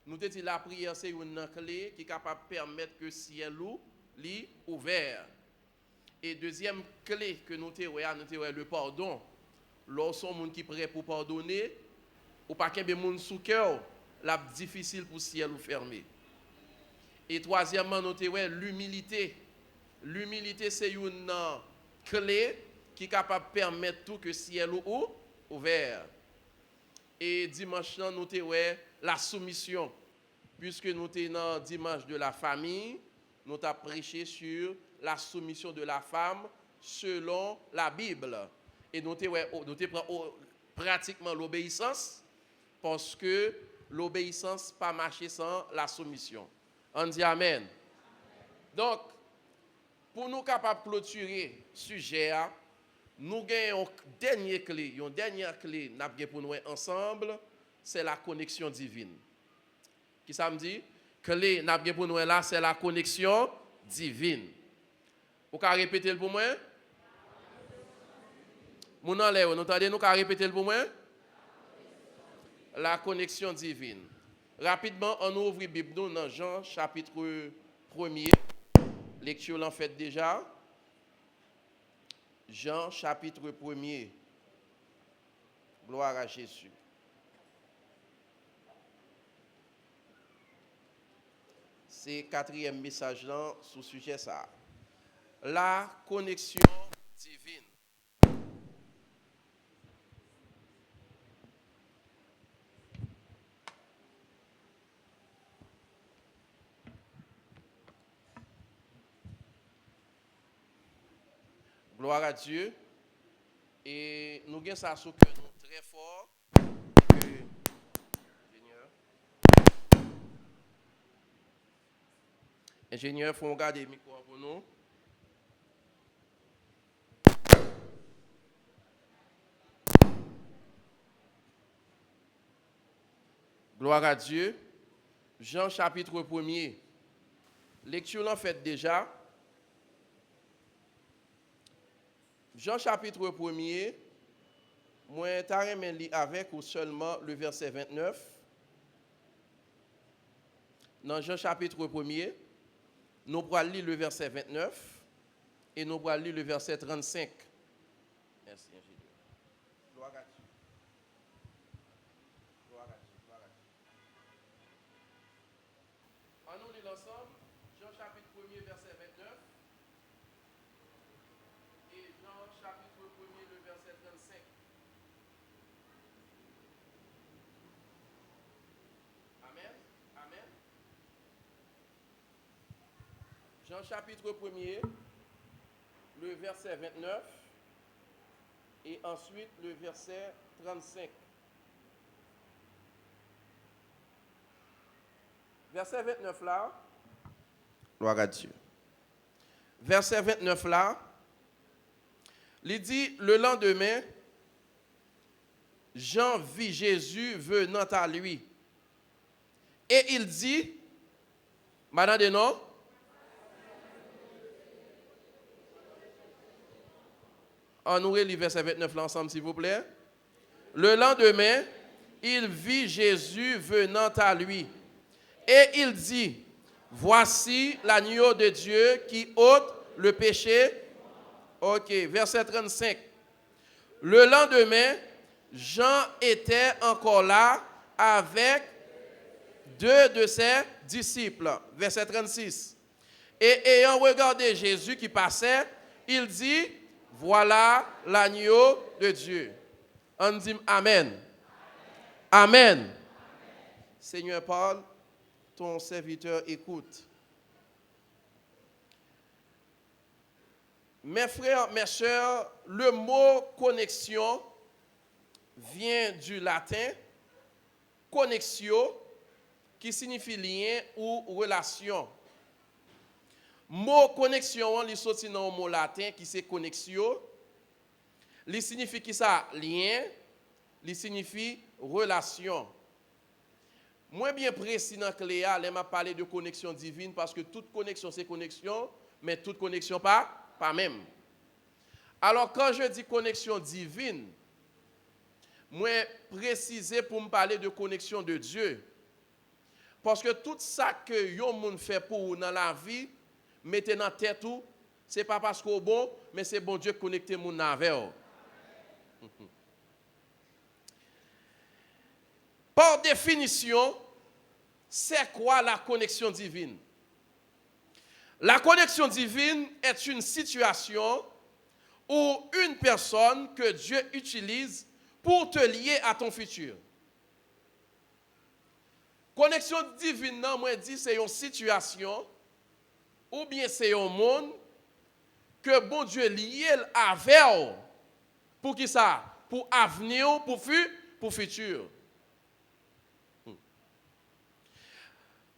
nous te dit la prière c'est une clé qui est capable de permettre que le ciel est ouvert. Et deuxième clé que nous te le pardon. Lorsqu'on monde qui prêt pour pardonner, ou pas qu'un monde sous cœur, la difficile pour le ciel ou fermer. Et troisièmement, nous te l'humilité. L'humilité c'est une clé qui est capable de permettre tout que le ciel ou ouvert. Et dimanche nous te la soumission. Puisque nous sommes dans dimanche de la famille, nous avons prêché sur la soumission de la femme selon la Bible. Et nous avons pratiquement l'obéissance, parce que l'obéissance pas marcher sans la soumission. On dit Amen. Donc, pour nous capables de clôturer ce sujet, nous avons une dernière clé pour nous ensemble, c'est la connexion divine. Qui ça me dit? Clé pour nous là, c'est la connexion divine. Vous pouvez répéter le pour moi? Mon enlève, nous entendez, nous pouvons répéter le pour moi? La connexion divine. Rapidement, on ouvre la Bible dans Jean chapitre 1er. Lecture l'en fait déjà. Jean chapitre 1er. Gloire à Jésus. C'est le quatrième message là sur ce sujet ça. La connexion divine. Gloire à Dieu. Et nous avons ça sous cœur nous très fort. Ingénieur, il faut regarder le micro pour nous. Gloire à Dieu. Jean chapitre 1er. Lecture l'en fait déjà. Jean chapitre 1er. Moi, t'arrête lire avec ou seulement le verset 29. Dans Jean chapitre 1er. Nous allons lire le verset 29 et nous allons lire le verset 35. Merci, ingénieur. Gloire à Dieu. Gloire à Dieu. Gloire à Dieu. On nous lit ensemble Jean chapitre 1er, verset 29 et Jean chapitre 1er, le verset 35. Amen. Amen. Jean chapitre 1er, le verset 29 et ensuite le verset 35. Verset 29 là, gloire à Dieu. Verset 29 là, il dit, le lendemain, Jean vit Jésus venant à lui. Et il dit, madame de nom, on nous relit verset 29 là ensemble, s'il vous plaît. Le lendemain, il vit Jésus venant à lui. Et il dit, voici l'agneau de Dieu qui ôte le péché. Ok, verset 35. Le lendemain, Jean était encore là avec deux de ses disciples. Verset 36. Et ayant regardé Jésus qui passait, il dit, voilà l'agneau de Dieu. On dit Amen. Amen. Amen. Seigneur, parle, ton serviteur écoute. Mes frères, mes sœurs, le mot connexion vient du latin connexio, qui signifie lien ou relation. Mot connexion, il sorti dans le mot latin qui c'est connexio. Il signifie qui ça? Lien. Il signifie relation. Moi bien précis dans Cléa, elle m'a parlé de connexion divine parce que toute connexion c'est connexion, mais toute connexion pas même. Alors quand je dis connexion divine, moi préciser pour me parler de connexion de Dieu. Parce que tout ça que yon moun fait pour vous dans la vie, mettez dans la tête tout, ce n'est pas parce qu'on est bon, mais c'est bon Dieu connecté moun avec vous. Par définition, c'est quoi la connexion divine? La connexion divine est une situation ou une personne que Dieu utilise pour te lier à ton futur. Connexion divine, non, moi dit c'est une situation ou bien c'est un monde que bon Dieu lié avec pour qui ça? Pour avenir, pour futur.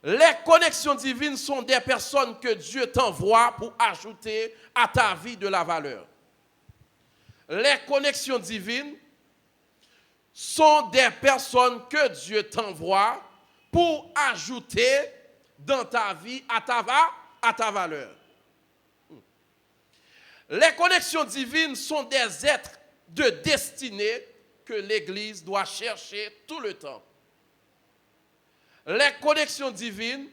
Les connexions divines sont des personnes que Dieu t'envoie pour ajouter à ta vie de la valeur. Les connexions divines sont des personnes que Dieu t'envoie pour ajouter dans ta vie à ta valeur. Les connexions divines sont des êtres de destinée que l'Église doit chercher tout le temps. Les connexions divines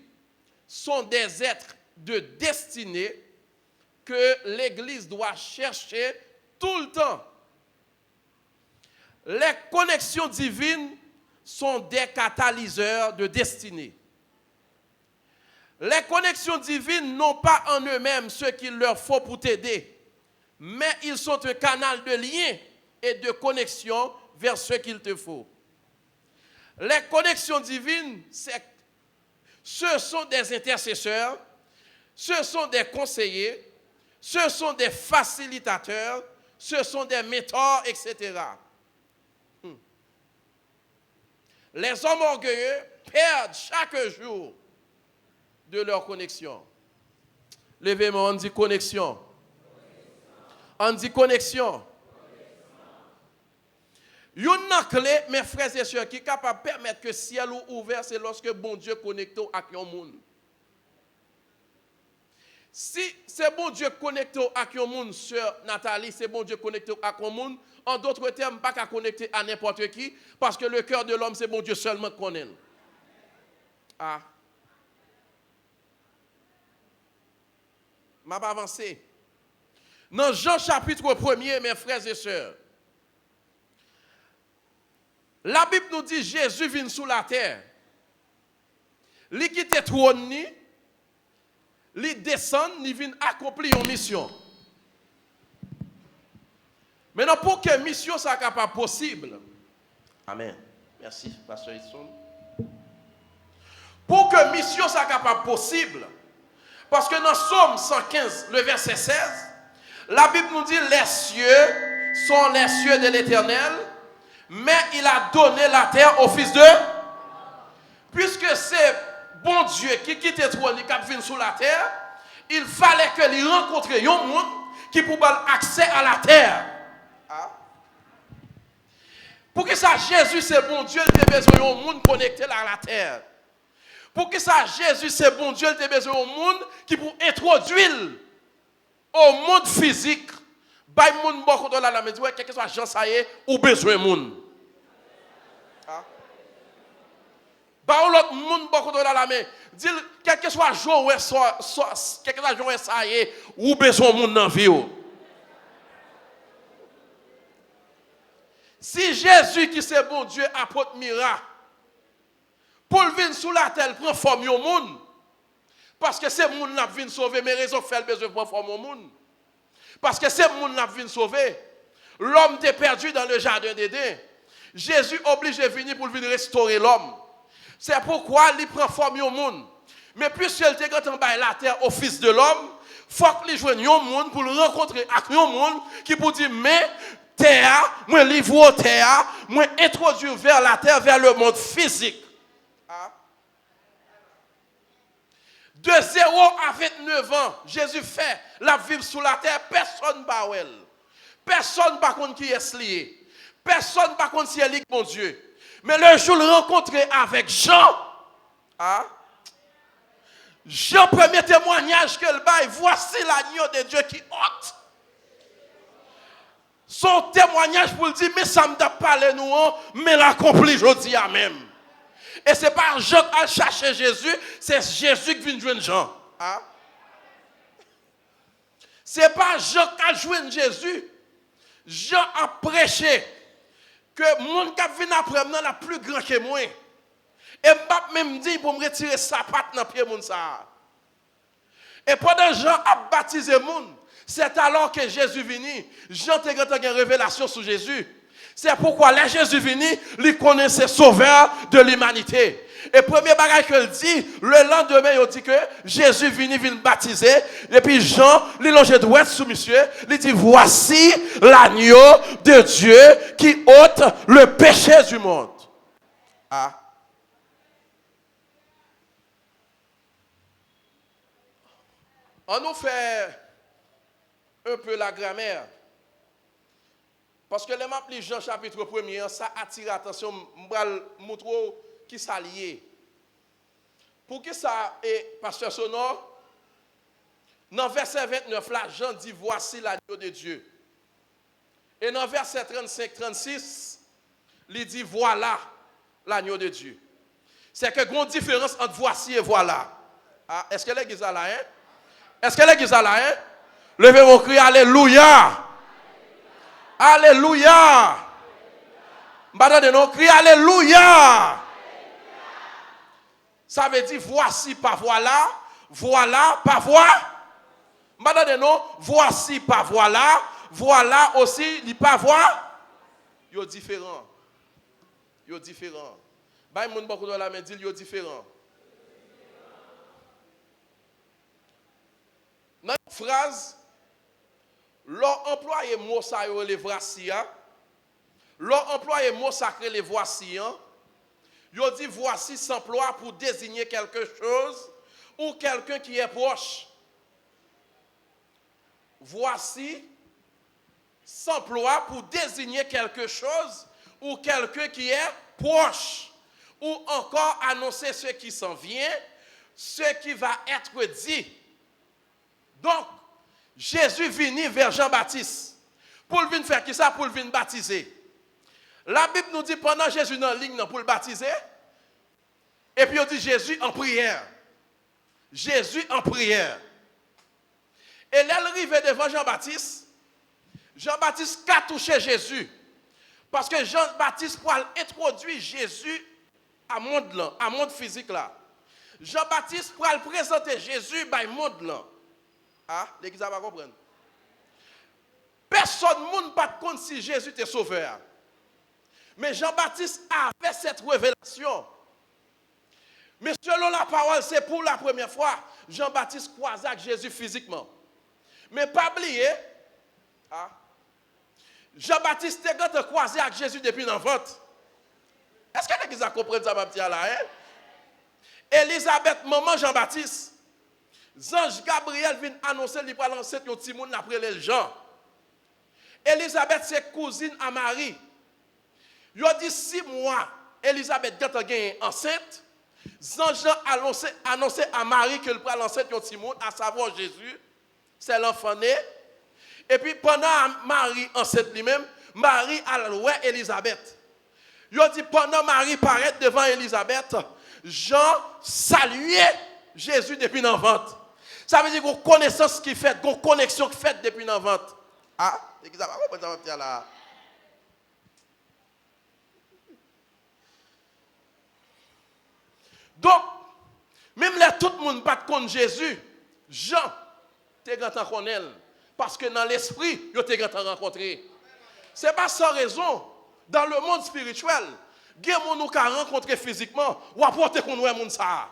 sont des êtres de destinée que l'Église doit chercher tout le temps. Les connexions divines sont des catalyseurs de destinée. Les connexions divines n'ont pas en eux-mêmes ce qu'il leur faut pour t'aider, mais ils sont un canal de lien et de connexion vers ce qu'il te faut. Les connexions divines, ce sont des intercesseurs, ce sont des conseillers, ce sont des facilitateurs, ce sont des mentors, etc. Les hommes orgueilleux perdent chaque jour de leur connexion. Levez-moi, on dit connexion. On dit connexion. Une clé, mes frères et sœurs, qui est capable de permettre que le ciel soit ouvert, c'est lorsque bon Dieu connecte avec un monde. Si c'est bon Dieu connecté avec un monde, sœur Nathalie, c'est bon Dieu connecté avec un monde, en d'autres termes, pas qu'à connecter à n'importe qui, parce que le cœur de l'homme, c'est bon Dieu seulement qu'on connaît. Ah. Je vais avancer. Dans Jean chapitre 1er, mes frères et sœurs, la Bible nous dit Jésus vient sous la terre. Il quitte le trône, il descend, il vient accomplir une mission. Maintenant, pour que mission soit capable possible, amen. Merci, Pasteur Isson. Pour que mission soit capable possible, parce que dans Somme 115, le verset 16, la Bible nous dit les cieux sont les cieux de l'Éternel, mais il a donné la terre au Fils de. Puisque c'est bon Dieu qui quitte le trône, qui vient sur la terre, il fallait que lui rencontre un monde qui pouvait avoir accès à la terre. Ah. Pour que ça, Jésus, c'est bon Dieu, il a besoin d'un monde connecté à la terre. Pour que ça, Jésus, c'est bon Dieu, il a besoin d'un monde qui peut introduire au monde physique. Bay moun beaucoup de la maison, quel que soit Jean Saye ou besoin monde. Ah. Bay l'autre monde beaucoup de la main, dit quel que soit Joël quel que soit Joël Saye ou besoin monde dans vie. Si Jésus qui c'est bon Dieu apporte miracle pour venir sous la terre prend forme au monde parce que c'est monde n'a vinn sauver mais raison fait besoin prendre forme au monde. Parce que c'est le monde qui vient sauver. L'homme était perdu dans le jardin d'Éden. Jésus obligé de venir pour venir restaurer l'homme. C'est pourquoi il prend forme au monde. Mais puisqu'il était en bas la terre au Fils de l'homme, il faut qu'il joigne un monde pour le rencontrer avec un monde qui peut dire mais terre, moi livre terre, moi introduire vers la terre, vers le monde physique. Ah. De 0 à 29 ans, Jésus fait la vie sous la terre, personne ne va elle. Personne ne va contre qui est lié. Personne ne va contre si elle est mon Dieu. Mais le jour le rencontré avec Jean, ah, Jean, premier témoignage qu'elle baille, voici l'agneau de Dieu qui ôte. Son témoignage pour le dire, mais ça me t'a parlé nous, mais l'accompli, je dis à même. Et ce n'est pas Jean qui a cherché Jésus, c'est Jésus qui vient joindre Jean. Hein? Ce n'est pas Jean qui a joint Jésus. Jean a prêché que le monde qui vient après moi est plus grand que moi. Et je ne même dit pour me retirer sa patte dans le pied de monde. Et pendant que Jean a baptisé le monde, c'est alors que Jésus venu. Jean a une révélation sur Jésus. C'est pourquoi là Jésus venu, il connaissait sauveur de l'humanité. Et premier bagage qu'il dit, le lendemain, il dit que Jésus vient baptiser. Et puis Jean, il longe droit sous monsieur, il dit voici l'agneau de Dieu qui ôte le péché du monde. Ah. On nous fait un peu la grammaire. Parce que les maps Jean chapitre 1er, ça attire l'attention, je montrer qui ça lié. Pour qui ça est, pasteur Sonor, dans verset 29, là, Jean dit voici l'agneau de Dieu. Et dans verset 35-36, il dit voilà l'agneau de Dieu. C'est que grande différence entre voici et voilà. Ah, est-ce que l'église a là, hein? Est-ce que l'église a là, hein? Levez mon cri, alléluia. Alléluia. Madame, non, cri alléluia. Ça veut dire voici pas voilà, voilà pas voilà. Madame, non, voici pas voilà, voilà aussi il pas voilà. Yo différent. Yo différent. Bah moun beaucoup de la main dit yo différent. Dans une phrase, l'on emploie mot ça les voici, l'on emploie mot sacré les voici, yo dit voici s'emploie pour désigner quelque chose ou quelqu'un qui est proche. Voici s'emploie pour désigner quelque chose ou quelqu'un qui est proche ou encore annoncer ce qui s'en vient, ce qui va être dit. Donc, Jésus vient vers Jean-Baptiste. Pour venir faire qui ça? Pour venir baptiser. La Bible nous dit pendant Jésus dans la ligne pour le baptiser. Et puis on dit Jésus en prière. Jésus en prière. Et là, il arrive devant Jean-Baptiste. Jean-Baptiste a touché Jésus. Parce que Jean-Baptiste pour introduire Jésus à monde physique là. Jean-Baptiste pour présenter Jésus à monde là. Ah, l'église va comprendre. Personne ne pas compte si Jésus était sauveur. Mais Jean-Baptiste avait cette révélation. Mais selon la parole, c'est pour la première fois, Jean-Baptiste croise avec Jésus physiquement. Mais pas oublier, Jean-Baptiste était croisé avec Jésus depuis l'enfance. Est-ce que l'église a compris ça, ma petite là? Élisabeth, maman Jean-Baptiste, Ange Gabriel vient annoncer qu'il va lancer un petit monde après les gens. Élisabeth, c'est cousine à Marie. Il a dit 6 mois, Élisabeth est enceinte. Ange a annoncé à Marie qu'il va lancer un petit monde, à savoir Jésus. C'est l'enfant né. Et puis pendant Marie enceinte lui-même, Marie a loué Élisabeth. Il a dit pendant Marie paraît devant Élisabeth, Jean saluait Jésus depuis l'enfance. Ça veut dire qu'on connaissance qui fait, qu'on connexion qui fait depuis l'enfance. Ah, c'est ça va là. Donc, même là tout le monde pas contre Jésus, Jean t'es grand en connaître parce que dans l'esprit, il t'es grand en rencontrer. C'est pas sans raison dans le monde spirituel, gen moun nou ka rencontrer physiquement ou apporter qu'on ouais moun ça.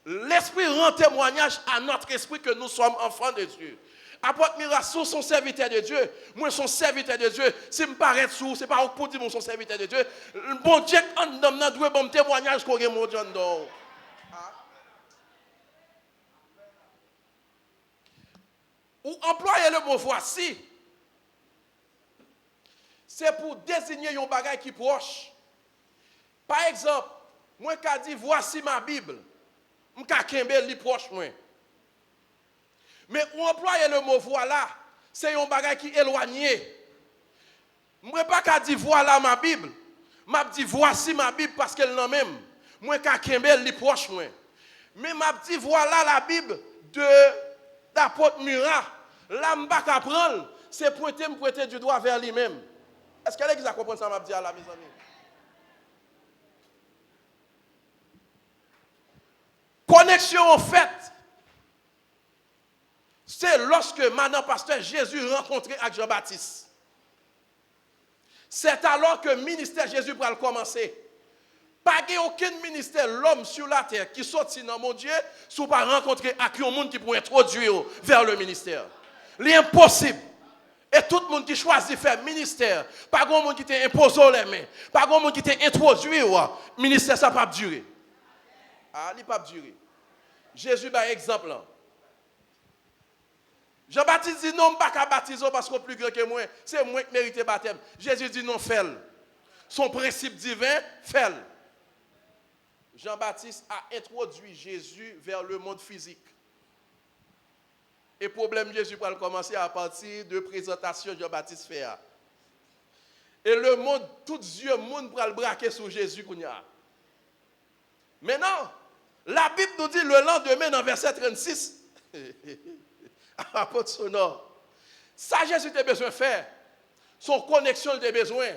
L'esprit rend témoignage à notre esprit que nous sommes enfants de Dieu. Apôtre Mirassou, son serviteur de Dieu. Moi, son serviteur de Dieu. Si je me paraît sous, ce n'est pas pour dire que je suis serviteur de Dieu. Bon Dieu, on doit bon témoignage qu'on a mon Dieu. Ou employer le mot voici. C'est pour désigner un bagage qui est proche. Par exemple, moi qui dis voici ma Bible. Je suis proche moi. Mais on emploie le mot voilà, c'est un bagage qui est éloigné. Je ne peux pas dire voilà ma Bible. Je dis voici ma Bible parce qu'elle n'a même. moi ka kembel li proche moi. Mais m'a dit voilà la Bible de l'apôtre Murat. Là m'pa ka prendre, c'est me pointer du doigt vers lui-même. Est-ce qu'elle est comprendre ça m'a dit à la mes amis? Connexion en fait, c'est lorsque maintenant pasteur Jésus rencontrait avec Jean-Baptiste. C'est alors que le ministère Jésus va commencer. Pas aucun ministère, l'homme sur la terre qui sortit dans mon Dieu, si vous pas rencontrer avec un monde qui pourrait introduire vers le ministère. L'impossible. Et tout le monde qui choisit faire ministère, pas un monde qui t'impose les mains, pas un monde qui t'introduit, le ministère ça pas durer. Ah, il pas durer. Jésus par exemple là. Jean-Baptiste dit non, pas qu'à baptiser parce qu'on est plus grand que moi. C'est moi qui mérite le baptême. Jésus dit non, fais-le. Son principe divin, fais-le. Jean-Baptiste a introduit Jésus vers le monde physique. Et problème, Jésus va commencer à partir de présentation que Jean-Baptiste fait. Et le monde, tout yeux, le monde va le braquer sur Jésus. Maintenant, la Bible nous dit le lendemain dans verset 36. Apôtre sonore. Ça, Jésus a besoin de faire. Son connexion, il a besoin.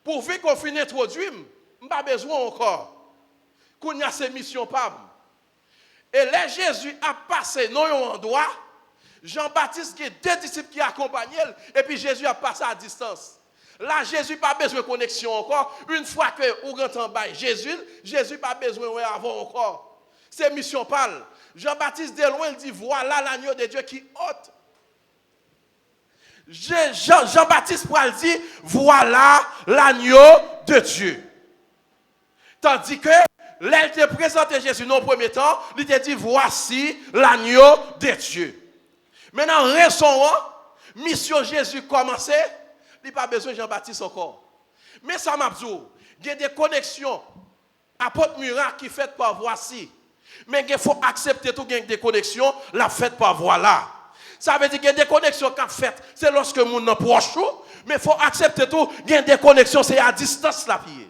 Pourvu qu'on finisse d'introduire, il n'a pas besoin encore. Qu'on y a ces missions pas. Et là, Jésus a passé dans un endroit. Jean-Baptiste, qui est deux disciples qui accompagnaient, et puis Jésus a passé à distance. Là, Jésus n'a pas besoin de connexion encore. Une fois que vous rentrez en bas, Jésus n'a pas besoin d'avoir encore. C'est mission parle. Jean-Baptiste de loin, il dit, voilà l'agneau de Dieu qui ôte. Jean-Baptiste dit, voilà l'agneau de Dieu. Tandis que, là, il te présenté Jésus dans le premier temps, il te dit, voici l'agneau de Dieu. Maintenant, raison, mission Jésus commencé, il n'a pas besoin de Jean-Baptiste encore. Mais ça m'a dit, il y a des connexions. Apôtre Murat qui fait par voici. Mais il faut accepter tout gain des connexions, la fête par voilà. Ça veut dire qu'il y a des connexions qu'a faites, c'est lorsque mon est proche, mais il faut accepter tout gain des connexions, c'est à distance la pied.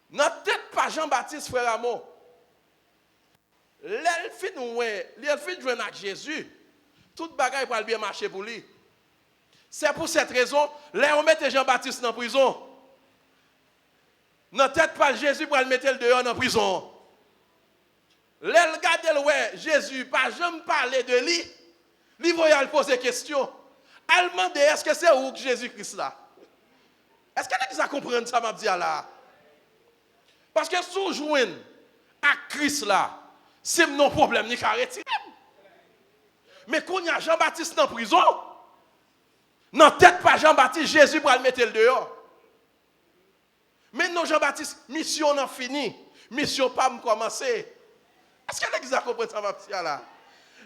Dans tête pas Jean-Baptiste frère Amon. L'elfine de joindre avec Jésus, toute bagaille va bien marcher pour lui. C'est pour cette raison, là on met Jean-Baptiste dans la prison. Dans tête pas Jésus pour le mettre dehors dans la prison. Là regarde ouais, Jésus pas jamais parler de lui. Lui va lui poser question. Elle demande est-ce que c'est où Jésus-Christ là? Est-ce que vous comprenez ça m'a dit là? Parce que sous joindre à Christ là, c'est non problème ni qu'à retirer. Mais quand il y a Jean-Baptiste dans la prison, dans tête pas Jean-Baptiste, Jésus va le mettre dehors. Maintenant, Jean-Baptiste, mission n'a fini. Mission pas commencer. Est-ce que vous avez compris ça, ma petite là?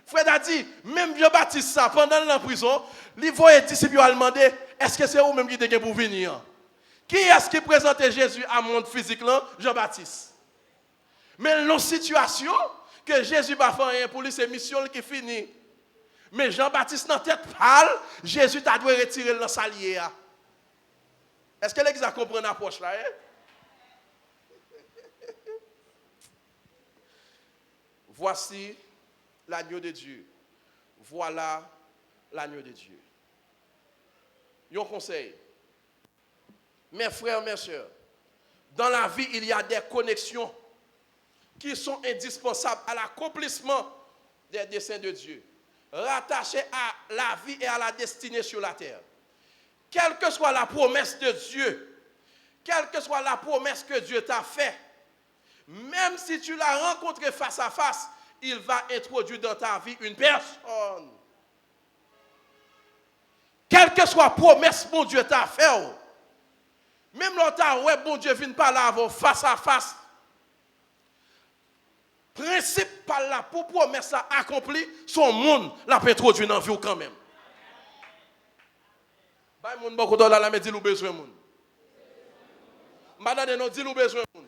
Frère a dit, même Jean-Baptiste, ça, pendant la prison, il voit les disciples lui demander, est-ce que c'est vous même qui êtes pour venir? Qui est-ce qui présentait Jésus à monde physique là? Jean-Baptiste. Mais dans situation que Jésus va faire pour lui, c'est mission qui finit. Mais Jean-Baptiste, dans tête parle, Jésus t'a dû retirer le salier. Est-ce que vous avez compris l'approche là? Voici l'agneau de Dieu. Voilà l'agneau de Dieu. Un conseil. Mes frères, mes sœurs, dans la vie, il y a des connexions qui sont indispensables à l'accomplissement des desseins de Dieu, rattachées à la vie et à la destinée sur la terre. Quelle que soit la promesse de Dieu, quelle que soit la promesse que Dieu t'a faite, même si tu l'as rencontré face à face, il va introduire dans ta vie une personne. Quelle que soit la promesse que Dieu t'a faite, même longtemps, ouais, bon Dieu vient pas là avant face à face. Principe par là, pour promesse accomplie, son monde l'a introduit dans la vie quand même. Bah, moun beaucoup dans la dit nous besoin moun. Madame nous dit nous besoin moun.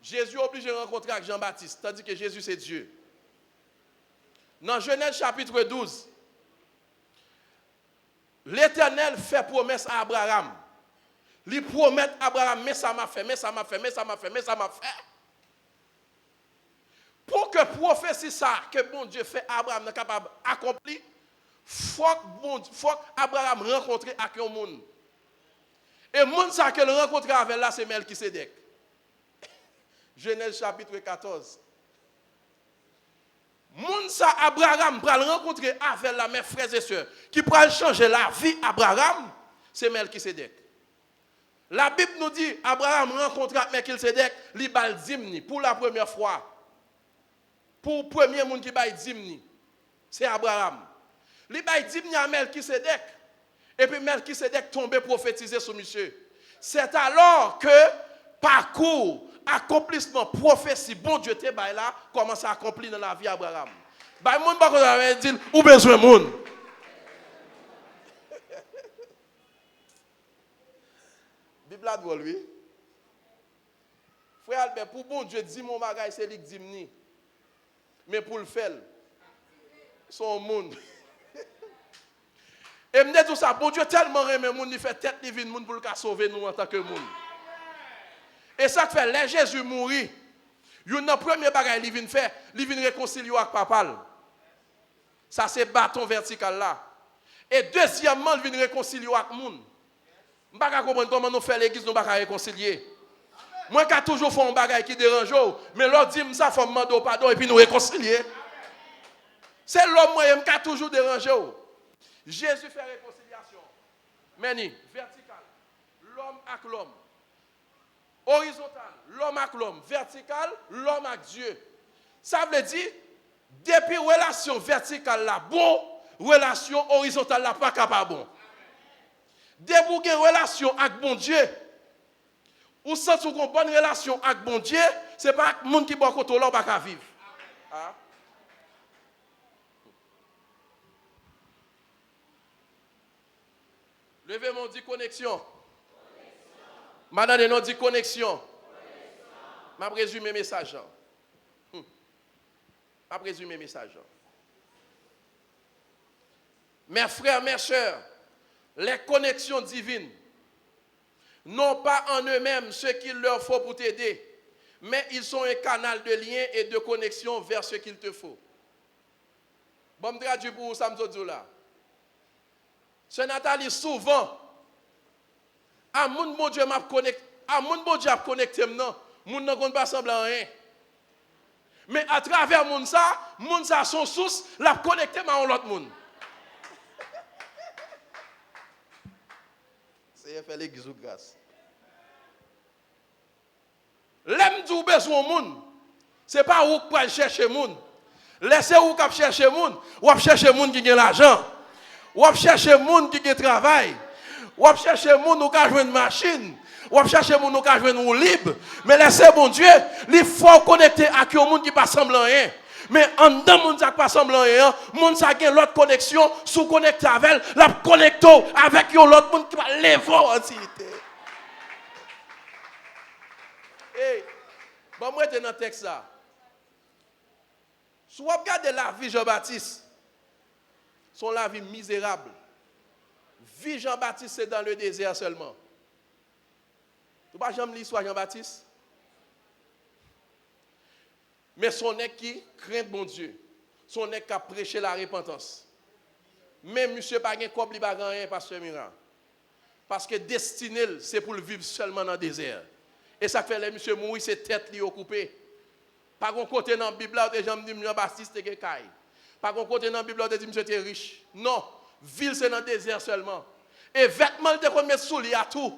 Jésus est obligé de rencontrer avec Jean-Baptiste, tandis que Jésus c'est Dieu. Dans Genèse chapitre 12, l'Éternel fait promesse à Abraham. Il promet à Abraham, mais ça m'a fait, mais ça m'a fait, mais ça m'a fait, mais ça m'a fait. Pour que prophétie ça, que bon Dieu fait à Abraham n'est capable d'accomplir, faut qu'Abraham rencontre avec un monde. Et le monde ça que le rencontre avec là, c'est Melchisedec. Genèse chapitre 14. Moun sa Abraham pral rencontrer avec la mes frères et sœurs qui pral changer la vie Abraham, c'est Melchisedec. La Bible nous dit Abraham rencontre avec Melchisedec, li bal dimni pour la première fois. Pour le premier monde qui bail dimni, c'est Abraham. Li bail dimni à Melchisedec et puis Melchisedec tombé prophétisé sur monsieur. C'est alors que parcours accomplissement, prophétie, bon Dieu te bail là, commence à accomplir dans la vie d'Abraham. Bail moun pas qu'on dit ou besoin moun. Bible a dit lui. Frère Albert, pour bon Dieu dit mon bagage c'est lui qui dit. Mais pour le faire, son monde. Et me dit tout ça, bon Dieu tellement aime moun, il fait tête divine moun pour le sauver nous en tant que monde. Et ça fait, les Jésus mourit. Il y a un premier bagage qu'il vient faire, il vient réconcilier avec papa. Ça c'est bâton vertical là. Et deuxièmement, il vient réconcilier avec moun. Je ne sais pas comment nous faisons l'église, nous ne pouvons pas réconcilier. Moi, je toujours fait un bagage qui dérange, mais l'autre dit ça, il faut demander pardon et puis nous réconcilier. C'est l'homme moi qui a toujours dérangé. Jésus fait réconciliation. Meni, vertical. L'homme avec l'homme. Horizontal, l'homme avec l'homme. Vertical, l'homme avec Dieu. Ça veut dire, depuis relation verticale là, bon, relation horizontale là, pas capable bon. Depuis une relation avec bon Dieu, ou sans une bonne relation avec bon Dieu, ce n'est pas le monde qui est côté là, pas vivre. Ah. Levez mon dit connexion. Madame non dit connexion. Je vais résumer le message. Je vais résumer le message. Mes frères, mes sœurs, les connexions divines n'ont pas en eux-mêmes ce qu'il leur faut pour t'aider, mais ils sont un canal de lien et de connexion vers ce qu'il te faut. Bon, je traduis pour vous, Samzo là. C'est Nathalie, souvent, à mon bon Dieu m'a connecté, à mon bon Dieu a connecté maintenant, mon ne compte pas sembler à rien. Mais à travers mon ça son source, l'a connecté à l'autre monde. C'est fait l'église de grâce. L'aime du besoin monde, c'est pas où pour chercher monde. Laissez où cap chercher monde, ou chercher monde qui a l'argent. Ou chercher monde qui a travail. Ou chercher monde qui a joué une machine. Ou chercher monde qui a joué une libre. Mais laissez bon Dieu, il faut connecter avec un monde qui pas semblant rien. Mais en dedans monde qui pas semblant rien, monde ça gagne l'autre connexion, sous connecter avec elle, la connecter avec l'autre monde qui va lever en entité. Hey, bon moi j'étais dans le texte là. Si vous regardez la vie de Jean-Baptiste, son la vie misérable. Vie Jean-Baptiste, c'est dans le désert seulement. Tu ne jamais l'histoire Jean-Baptiste? Mais son nez qui craint bon Dieu. Son nez qui a prêché la repentance. Mais monsieur pas gain comme li pas rien pasteur Miran. Parce que destiné c'est pour le vivre seulement dans le désert. Et ça fait les monsieur mourir c'est tête li occupée. Pas qu'on côté dans la Bible là des gens me disent Jean-Baptiste était caille. Pas qu'on côté dans la Bible là des dit monsieur était riche. Non, ville c'est dans le désert seulement. Et vêtements de qu'on met sous lui à tout.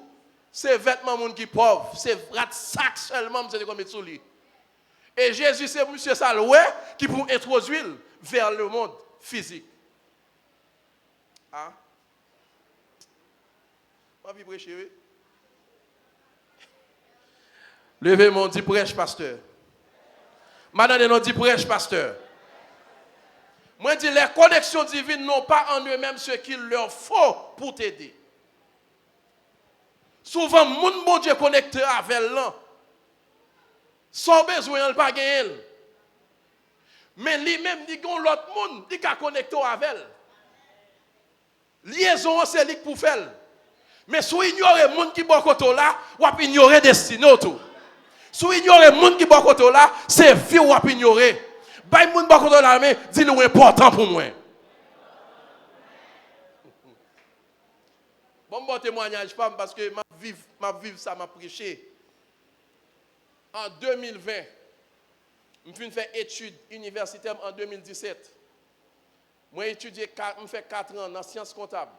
C'est vêtements monde qui pauvre, c'est rat sac seulement monsieur qu'on met sous lui. Et Jésus c'est monsieur Saloué qui pour introduire vers le monde physique. Ah. Pas vibrer chérie. Levez mon dit prêche pasteur. Madame non dit prêche pasteur. Moi dis les connexions divines n'ont pas en eux-mêmes ce qu'il leur faut pour t'aider. Souvent mon bon Dieu connecté avec l'un. Sans besoin de pas gagner. Mais lui-même, il y a l'autre monde, il a connecté avec elle. Liaison, c'est lui pour faire. Mais si vous ignorez les gens qui sont côté là, vous ignorez le destin. Si vous ignorez les gens qui sont côté là, c'est vie ou vous ignorez. Si vous ignorez les gens là, dis-le important pour moi. Bon témoignage, femme, parce que ma vie, ça m'a prêché. En 2020, je fait études universitaires en 2017. Moi, j'ai étudié, je fais 4 ans en sciences comptables.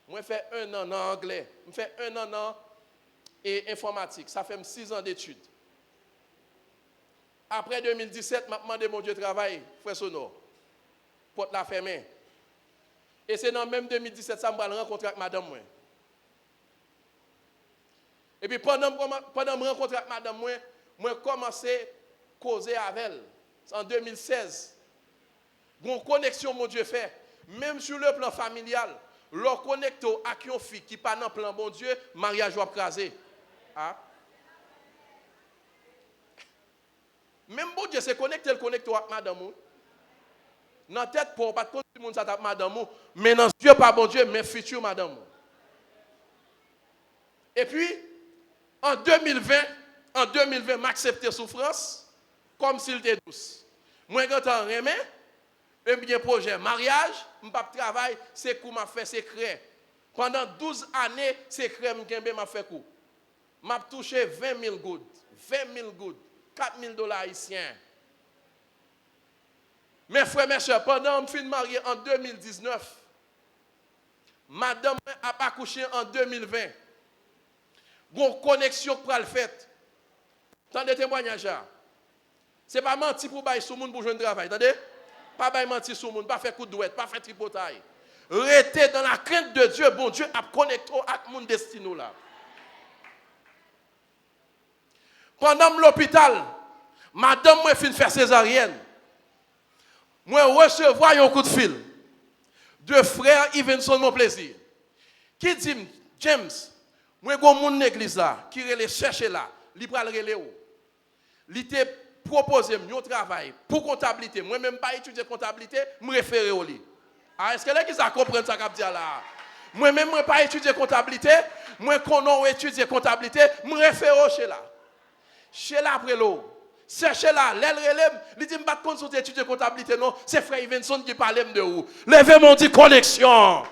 Moi, je fais 1 an en anglais. Je fais 1 an en informatique. Ça fait 6 ans d'études. Après 2017, je me demandé mon Dieu travail, frère Sono, pour la fermer. Et c'est dans même 2017, ça me rencontre avec madame. Et puis pendant que je me rencontre avec madame, je commencé à causer avec elle. En 2016. Une connexion, mon Dieu, fait. Même sur le plan familial, leur connecter avec une fille qui n'est pas dans le plan, bon Dieu, mariage va craser. Ah? Même bon Dieu, c'est connecté avec madame. Dans la tête, pour pas de tout le monde s'attaque madame, mais dans Dieu, pas bon Dieu, mais futur madame. Et puis, en 2020, m'accepter souffrance comme s'il était douce. Moi, quand on remet, et bien projet mariage, je travail, c'est coup m'a fait secret. Pendant 12 années, secret m'a fait coup. M'a touché 20 000 gouttes, 20 000 gouttes, 4 000 $ haïtiens. Mes frères, mes soeurs, pendant que je suis marié en 2019, madame a accouché en 2020. Une connexion pour le fait. Attendez témoignage là. Ce n'est pas mentir pour bailler sur le monde pour jouer un travail. Attendez? Pas bailler mentir sur le monde, pas faire coup de douette, pas faire tripotaille. Restez dans la crainte de Dieu. Bon Dieu a connecté avec mon destin là. Pendant l'hôpital, madame moi fin faire césarienne. Moi recevoir un coup de fil de frère Ivenson mon plaisir. Qui dit James, moi gon moun l'église là qui relè chercher là, li pral relè ou. Li te proposé un travail pour comptabilité. Moi même pas étudier comptabilité, me référer au lit. Ah est-ce que les qui ça comprendre ça qu'a dit là? Moi même moi pas étudier comptabilité, moi qu'on étudier comptabilité, me référer chez là. Chez là après l'eau. Cherchez là, l'elle relève, il dit m'pas consulter étudier comptabilité non, c'est frère Ivenson qui parle de où. Levez mon dit connexion.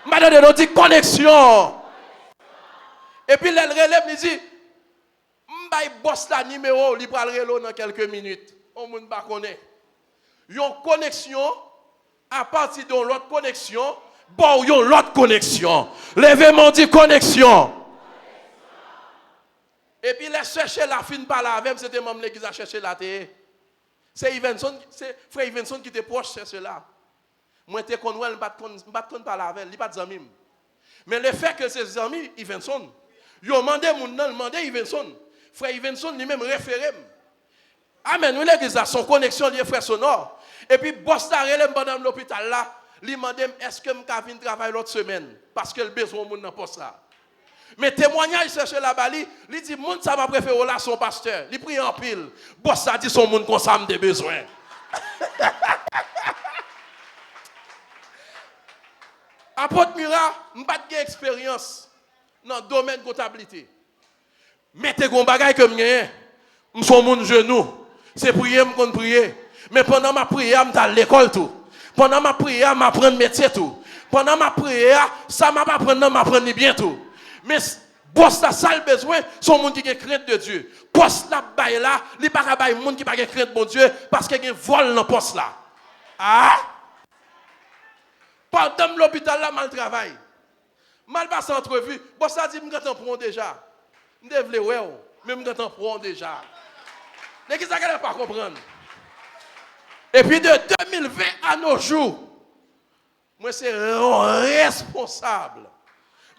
Madame on dit connexion. Et puis l'elle relève, il dit m'bay boss la numéro, il pral relo dans quelques minutes. On moun pas connaît. Yon connexion à partir de l'autre connexion, bon yon l'autre connexion. Levez mon dit connexion. Et puis les chercher la fin par là avec c'était même qui a cherché la terre. C'est Ivenson, c'est frère Ivenson qui était proche chercher là. Moi t'es qu'on ouais pas par là avec, il pas de amis. Mais le fait que ses amis Ivenson, ils ont demandé mon nom, demandé Ivenson. Frère Ivenson lui-même référé. Amen, nous l'église a son connexion lié frère sonore. Et puis boss la relève pendant l'hôpital là, lui demandé est-ce que m'ka vinn travailler l'autre semaine parce que le besoin moun dans poste là. Mais témoignage cherche la bali, il dit moun ça m'a préféré là son pasteur, il prie en pile. Boss ça dit son moun comme ça me besoin. Apôtre Mira, m'pas de expérience dans le domaine de comptabilité. Mettez gon bagay que m'gagne, m'son moun genou, c'est prier m'kon prier. Mais pendant ma prière, m'ta l'école tout. Pendant ma prière, m'apprendre métier tout. Pendant ma prière, ça m'a pas apprendre m'apprendre bien tout. Mais boss la seul besoin son monde qui a crainte de Dieu. Poste la bail là, li pas bail monde qui pas crainte bon Dieu parce qu'il y a un vol dans poste là. Ah? Pendant l'hôpital là mal travail. Mal passe entrevue, boss a dit m'gatan prend déjà. M'devle ouais mais m'gatan prend déjà. Les qui ça pas comprendre. Et puis de 2020 à nos jours, moi c'est responsable.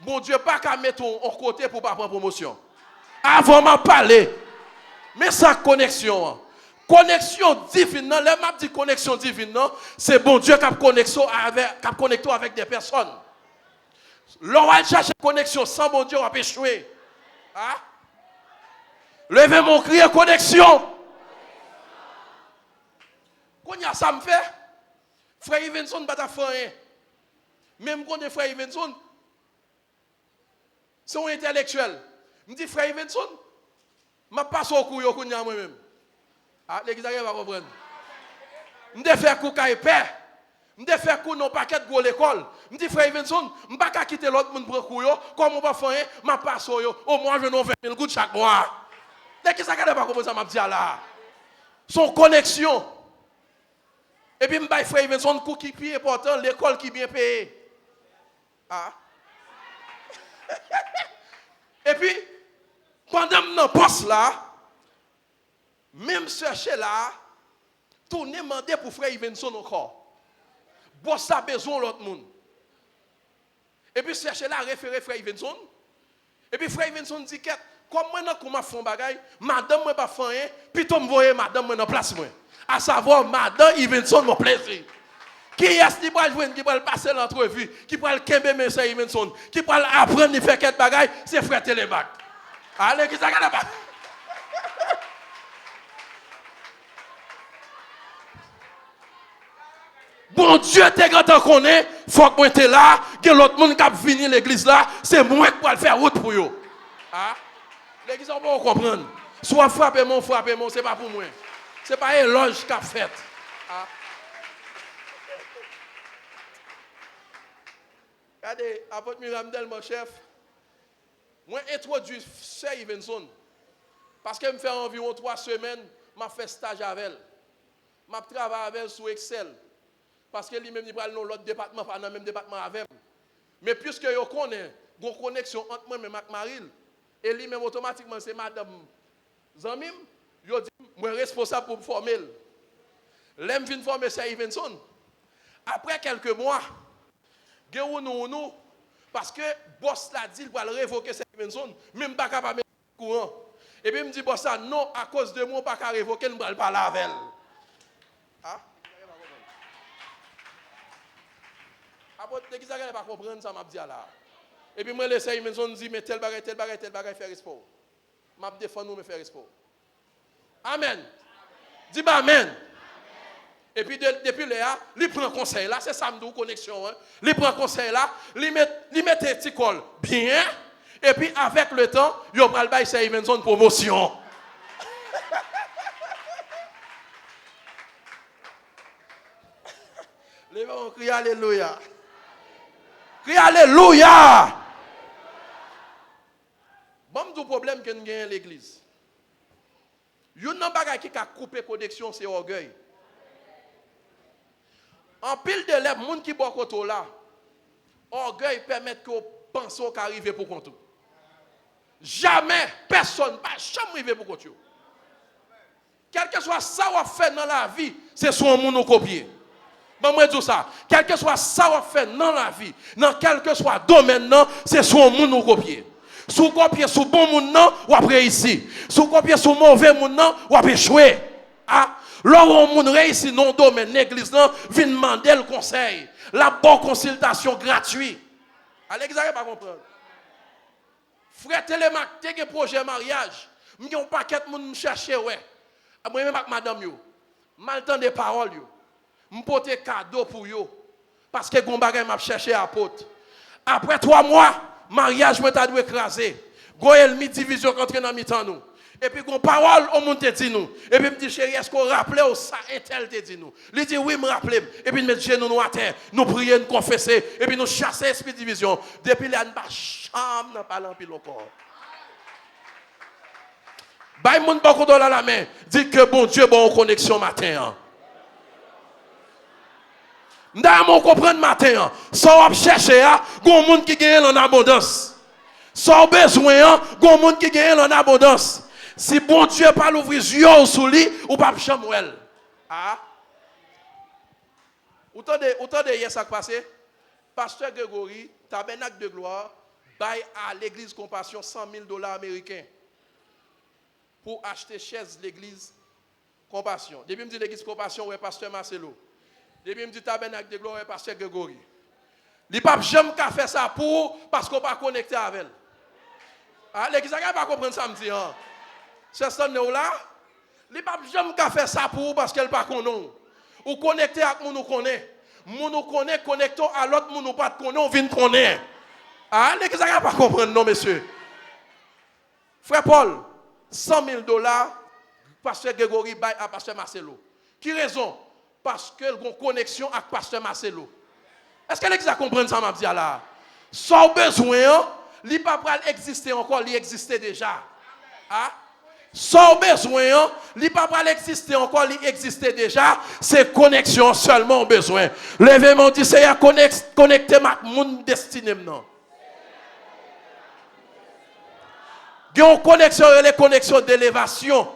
Bon Dieu, pas qu'à mettre en côté pour pas prendre promotion. Avant m'en parler. Mais sa connexion. Connexion divine, non, les m'a dit connexion divine, non, c'est bon Dieu qui a connecté avec des personnes. L'on va chercher connexion sans bon Dieu, on va échouer. Hein? Levez mon cri, connexion. Quand il y a ça me fait, frère Ivenson pas ta faire. Même quand frère Ivenson, c'est un intellectuel. Je dis frère Ivenson, je passe au coup moi-même. Ah, l'église va comprendre. Je dis faire coup caille paix. Je dis faire coup non paquet de l'école. Je dis frère Ivenson, je ne vais pas quitter l'autre monde pour coup comme on va faire, je passe au moins je n'en 20 000 gouttes chaque mois. L'église va pas comprendre ça m'a dit là. Son connexion. Et puis, je vais frère Ivenson, coup qui est important, l'école qui est bien payée. Ah. Et puis, pendant mon poste là, même chercher là, tourner demander pour frère Ivenson encore. Boss a besoin de l'autre monde. Et puis, chercher là, référer frère Ivenson. Et puis, frère Ivenson dit que, comme moi, je fais un bagage, madame, moi, pas faire rien, puis tu me vois madame, moi, dans place, moi. À savoir, madame Ivenson, mon plaisir. Qui est-ce qui va jouer, qui va passer l'entrevue, qui va le kembe M. Ivenson, qui va apprendre à faire quelque bagaille, c'est frère Télémac. Allez, qui ça pas? Bon Dieu, t'es grand à connaître, faut que moi t'es là, que l'autre monde qui a fini l'église là, c'est moi qui vais le faire route pour eux. Ah? L'église, on va comprendre. Soit frappez-moi, c'est pas pour moi. C'est pas un éloge qu'a fait. Ah? Regardez, apôtre Miramdel, mon chef, moi introduit Sir Ivenson. Parce qu'elle me fait environ 3 semaines, je fais stage avec elle. Je travaille avec elle sur Excel. Parce qu'elle lui-même, il parle dans l'autre département, pas dans le même département avec elle. Mais puisque je connais une connexion entre moi et Maril, et lui-même automatiquement, c'est madame Zamim, je dis, moi responsable pour me former. L'aime vient former Sir Ivenson. Après quelques mois, nous, parce que boss l'a dit, il va le révoquer Sir Ivenson, même pas capable de mettre le courant. Et puis il me dit, boss, non, à cause de moi, pas qu'à révoquer, je ne vais pas avec elle. Ah? Après, l'église n'a pas comprendre ça, m'a dit là. Et puis moi, le Sir Ivenson dit, mais tel bagage, faire sport. M'a défendre nous, mais faire sport. Amen. Dis bah amen. Et puis depuis là, il prend conseil là, c'est ça me connexion. Hein. Il prend conseil là, il met un petit col bien, et puis avec le temps, il va le bail Sir Ivenson promotion. Les gens crient alléluia. Crie alléluia. Bon, le problème que nous avons à l'église. Il y a un bagage qui a coupé connexion, c'est orgueil. En pile de lèvres, les gens qui boivent côté là, orgueil permet qu'on pense qu'on arrive pour compte. Jamais personne pas jamais arriver pour compte. Quel que soit ça qu'on fait dans la vie, c'est son monde copier. Bon, moi dis ça. Quel que soit ça qu'on fait dans la vie, dans quel que soit domaine, c'est son monde copier. Sous copier sous bon monde, ou après réussir. Sous copier sous mauvais monde, ou après échouer. Ah, lorsqu'on monde réussit dans le domaine, l'église vient demander le conseil. La bonne consultation gratuite. Allez, vous n'avez pas comprendre. Frère Télémac, tu as un projet mariage. Je n'ai pas un paquet de monde chercher. Moi-même avec madame, je m'entends des paroles. Je porte un cadeau pour eux. Parce que je m'a cherché à porte. Après 3 mois, mariage, je t'ai dû écraser. Goyel mi division contre dans mi-temps nous. Et puis, une parole, on monte dit nous. Et puis, me dit, chérie, est-ce qu'on rappelle ou ça et tel te dit nous? Il dit, oui, me rappelle. Et puis, me dit, nous à terre, nous prions, nous confesser. Et puis, nous chasser l'esprit de division. Depuis là, nous ne chambre, nous parlons plus encore. Bah, il monte beaucoup dans la main. Dit que bon Dieu, bon connexion matin. Nous devons comprendre matin. Sans on chercher, il y a des gens qui gagnent en abondance. Sans besoin, il y a des gens qui gagnent en abondance. Si bon Dieu n'a pas l'ouvrir les yeux sous lui, ou pas chamouel. Ah? Autant de hier ça passé, pasteur Grégory, tabernacle de gloire, baille à l'église Compassion $100,000 américains pour acheter chaise l'église Compassion. Depuis me dit l'église Compassion, ouais, pasteur Marcelo. Depuis me dit tabernacle de gloire, ouais, pasteur Grégory. Il pas jamais fait ça pour parce qu'on pas connecté avec elle. Ah, l'église n'a pas compris ça me dit. C'est ça nous là. Il pas jamais fait ça pour parce qu'elle pas connaît. Ou ou connecter avec moun nous connaît. Moun nous connaît, connectons à l'autre moun nous pas connaît, on vient connaître. Ah, les gens ne pas comprendre, non, monsieur. Frère Paul, $100,000, pasteur Grégory bail à pasteur Marcelo. Qui raison? Parce que ont connexion avec pasteur Marcelo. Est-ce que les gens comprennent ça, m'a dit là? Sans besoin, il ne peut pas exister encore, il existait déjà. Ah? Sans besoin, il ne peut pas exister encore, il existait déjà. C'est connexion seulement besoin. Levez-moi, dit, c'est connecter avec mon destiné. Non. Il y a une connexion, les connexions d'élévation.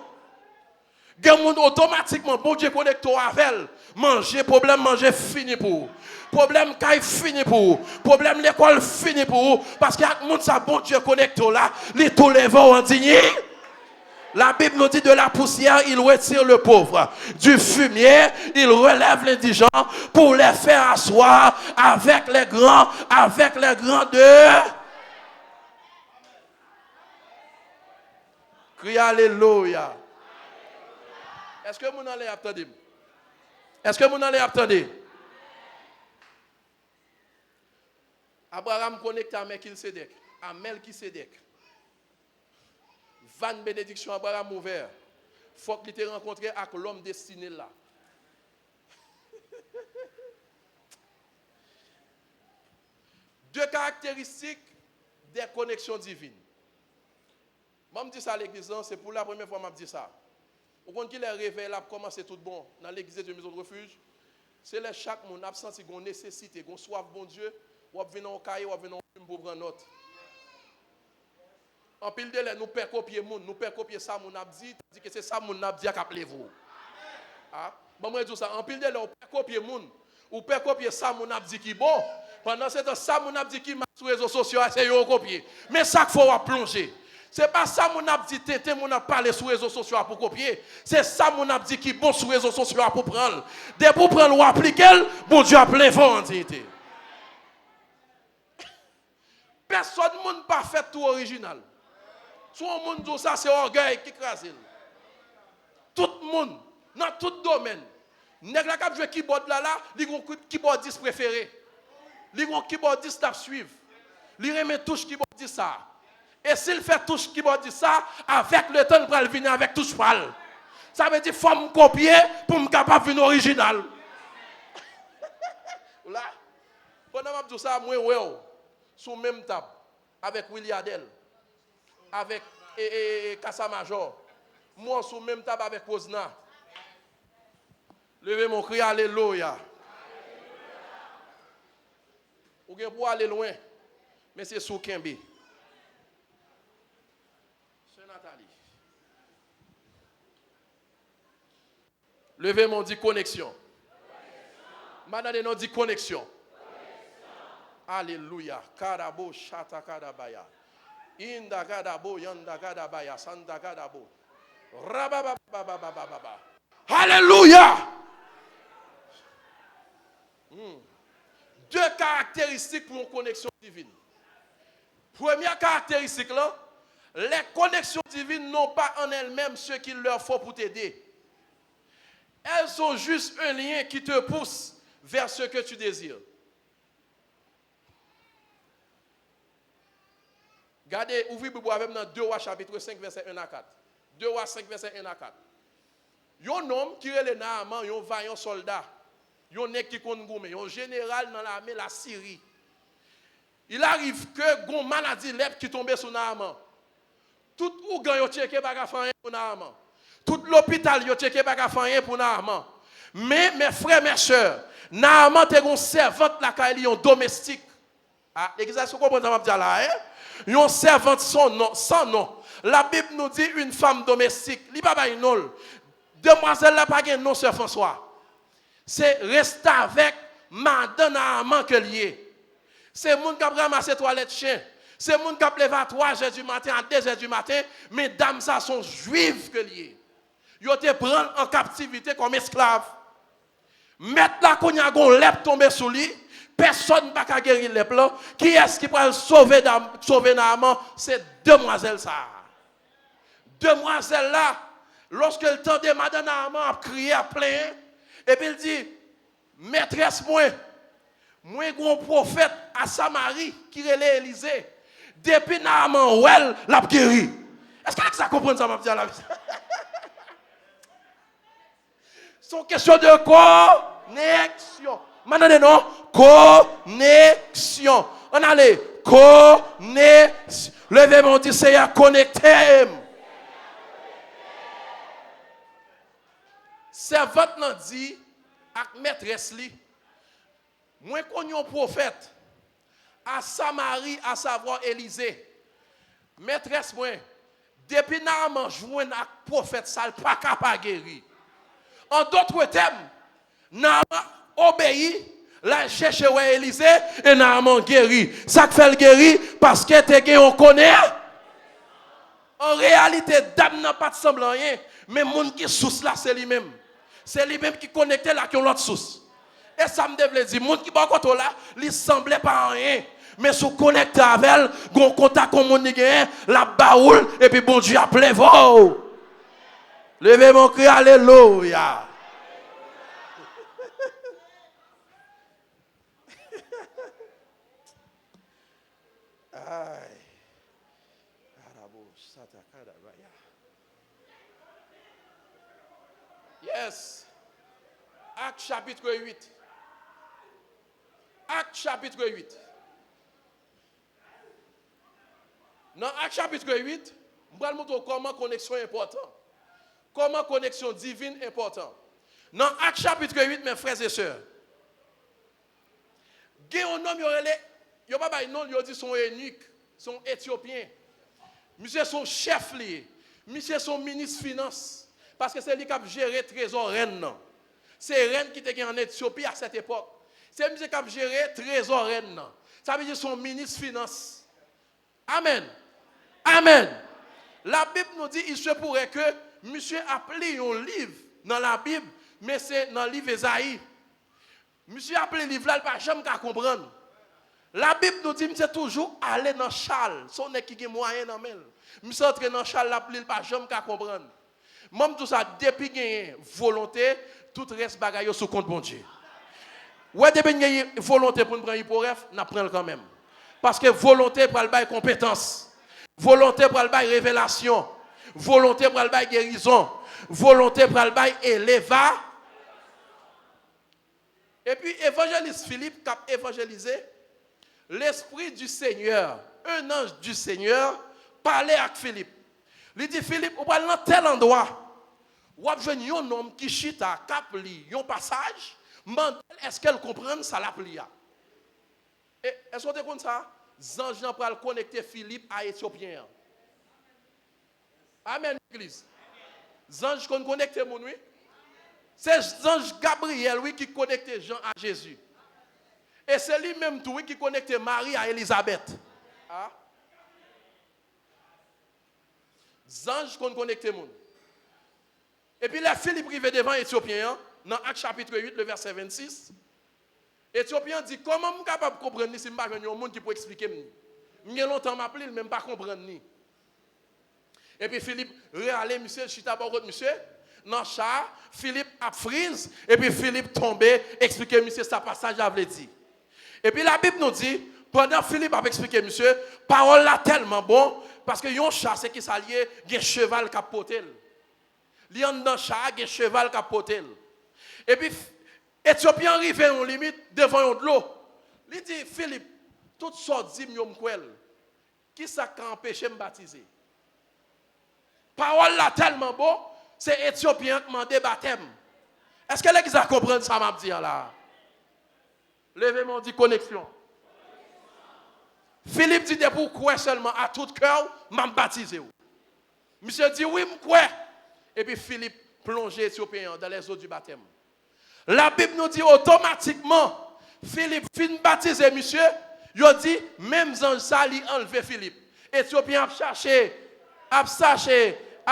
Il y a automatiquement, bon Dieu connecte avec elle. Manger, problème, manger fini pour. Problème, caille fini pour. Problème, l'école fini pour. Parce qu'il y a un monde, ça, bon Dieu connecte là. Les tout les vents indignés. La Bible nous dit de la poussière, il retire le pauvre. Du fumier, il relève l'indigent pour les faire asseoir avec les grands de. Crie Alléluia. Est-ce que vous allez attendre? Est-ce que vous allez attendre? Abraham connecte à Melchisedec. À Melchisedec. Van bénédiction Abraham ouvert. Il faut qu'il te rencontre avec l'homme destiné là. Deux caractéristiques des connexions divines. Moi, je dis ça à l'église, c'est pour la première fois que je dis ça. Au compte qu'il est réveillé, là, commencer tout bon dans l'église de maison de refuge. C'est là chaque monde a senti qu'on nécessité, qu'on soif bon Dieu, ou venir en cahier, ou venir en pour prendre note. En pile de là, nous perd copier moun, nous perd copier ça mon a dit que c'est ça mon a dit qu'appelez-vous. Ah, bon moi dis ça, en pile de là, on perd copier moun, ou perd copier ça mon a dit qui bon. Pendant ce temps ça mon a dit qui sur les réseaux sociaux, c'est yo copier. Mais ça qu'il faut plonger. C'est pas ça mon a dit tété mon a parlé sur les réseaux sociaux pour copier. C'est ça mon a dit qui bon sur les réseaux sociaux pour prendre. Dès pour prendre ou appliquer, bon Dieu a plein vent en dignité. Personne monde pas fait tout original. Tout le monde dit ça, c'est orgueil qui crase. Tout le monde, dans tout domaine. Nèg la k'ap jouer keyboard là, li gon keyboardiste préféré. Li gon keyboardiste t'a suivre. Li remet touche keyboardiste ça. Et s'il fait touche keyboardiste ça, avec le temps il va venir avec touche pâle. Ça veut dire faut me copier pour me capable venir original. Là, pendant m'a dit ça, moi ouais, sous même table avec Willy Adel. Avec Kassa Major. Moi, sous même table avec Posna. Levez mon cri, Alléluia. Ou bien pour aller loin, mais c'est sous Kembe. C'est Nathalie. Levez mon dit connexion. Madame, non dit connexion. Alléluia. Karabo, chata, kadabaya. Indagadabo, yandagadabaya, sandagadabo. Rabababababababa. Alléluia! Deux caractéristiques pour une connexion divine. Première caractéristique, là, les connexions divines n'ont pas en elles-mêmes ce qu'il leur faut pour t'aider. Elles sont juste un lien qui te pousse vers ce que tu désires. Regardez, ouvrez Bible avec dans 2 Rois chapitre 5 verset 1 à 4. 2 Rois 5 verset 1 à 4. Il y a un homme qui est Naaman, un vaillant soldat. Il y a un qui compte goumé, un général dans l'armée la Syrie. Il arrive que gon maladie lèpre qui tombe sur Naaman. Tout ougan yo checké pas faire pour Naaman. Tout l'hôpital yo checké pas faire pour Naaman. Mais mes frères, mes sœurs, Naaman était une servante la caille un domestique. Ah, l'église comprend ça m'a dit là hein? Une servante sans nom. La Bible nous dit une femme domestique. Li pas ba non. Demoiselle là pas gen nom sœur François. C'est rester avec madame Naaman que lié. C'est moun qui a ramassé toilette chien. C'est moun qui a levé à 3h du matin à 2h du matin, mais dames ça sont juives que lié. Yo te prend en captivité comme esclave. Mettre la konya gon lèp tomber sous lui. Personne ne peut guérir les plans. Qui est-ce qui peut sauver Naaman? C'est demoiselle ça. Demoiselle là, lorsqu'elle tendait madame Naaman à crier, à plaindre, Et puis il dit, maîtresse moi un prophète à Samarie qui relait Élysée. Depuis Naaman ouel l'a guéri. Est-ce que ça comprend ça m'a dit à la vie? C'est une question de connexion. Maintenant non, connexion. On allait connexion. Levez mon dit Seigneur connecté. Servante n'a dit avec maîtresse li. Moi connais un prophète à Samarie, à savoir Élysée. Maîtresse moi, depuis Naaman joint avec prophète ça pas capable guérir. En d'autres termes, Naaman obéit, la cherche Élysée et Naaman guérit. Ça fait le guérir parce que te on connaît. En réalité, dame n'a pas de semblant rien, mais monde qui source là c'est lui-même. C'est lui-même qui connecte là qui ont l'autre source. Et ça me devait dire, monde qui va côté là, il semblait pas rien. Mais si vous connectez avec elle, vous contact comme on gagne, la baoule, et puis bon Dieu a plein vos. Levez mon cri, alléluia. Yes. Acte chapitre 8. Acte chapitre 8. Dans Acte chapitre 8, je vais vous montrer comment connexion est importante. Comment connexion divine est importante. Dans Acte chapitre 8, mes frères et sœurs, il y a un homme, il n'y a pas de nom, il dit son eunuque, son éthiopien. Monsieur son chef, monsieur son ministre finance. Parce que c'est lui qui a géré le trésor reine. C'est reine qui était en Éthiopie à cette époque. C'est monsieur qui a géré le trésor reine. Ça veut dire son ministre finance. Amen. Amen. La Bible nous dit il se pourrait que monsieur a appelé un livre dans la Bible, mais c'est dans le livre Esaïe. Monsieur a appelé le livre là, il ne peut pas jamais comprendre. La Bible nous dit monsieur toujours aller dans Charles, son qui a moyen dans mel. Monsieur entre dans Charles là, il ne peut pas jamais comprendre. Même tout ça depuis gagner volonté, tout reste bagaille sous compte bon Dieu. Ouais depuis gagner volonté pour nous prendre hyporef, n'a prend quand même. Parce que volonté pour le bail compétence. Volonté pour le bail révélation. Volonté pour le bail guérison. Volonté pour le bail éléva. Et puis évangéliste Philippe qui a évangélisé l'esprit du Seigneur, un ange du Seigneur parlait avec Philippe. Il dit Philippe, on va dans tel endroit. Ou a besoin d'un homme qui chita cap li un passage, est-ce qu'elle comprend ça la plia? Est-ce que vous comprenez ça? Zange n'a pas connecter Philippe à Éthiopien. Amen l'église. Zange qu'on connecte mon oui. C'est Zange Gabriel oui qui connecte Jean à Jésus. Et c'est lui même tout oui qui connecte Marie à Élisabeth. Ah? Zange qu'on connecte mon. Et puis là, Philippe arrive devant Éthiopien, dans Acte chapitre 8, le verset 26. Éthiopien dit, comment je suis capable de comprendre si je ne suis pas un monde qui peut expliquer. Je suis longtemps m'appeler, même pas comprendre. Et puis Philippe, réalé, monsieur, chita par contre, monsieur, dans le chat, Philippe a frise, et puis Philippe tombé, expliquer, monsieur, ça passage, j'avais dit. Et puis la Bible nous dit, pendant Philippe a expliqué, monsieur, parole là tellement bon, parce que yon chat, c'est qui s'allie, il y a un cheval qui a poté. Il y a un chat, il y a un cheval qui a poté. Et puis, Éthiopien arrive en limite devant de l'eau. Il dit, Philippe, toutes sortes de m'yomkwel, qui ça qui empêche de me baptiser? Parole là tellement bon, c'est Éthiopien qui m'a baptême. Est-ce que les gens comprennent ça, m'a dit là? Levez-moi, dit connexion. Philippe dit, pourquoi seulement à tout cœur, m'a baptisé? Monsieur dit, oui, m'koué. Et puis Philippe plonge Éthiopien dans les eaux du baptême. La Bible nous dit automatiquement, Philippe fin baptisé, monsieur, il dit, même ange ça, il enlevé Philippe. Éthiopien a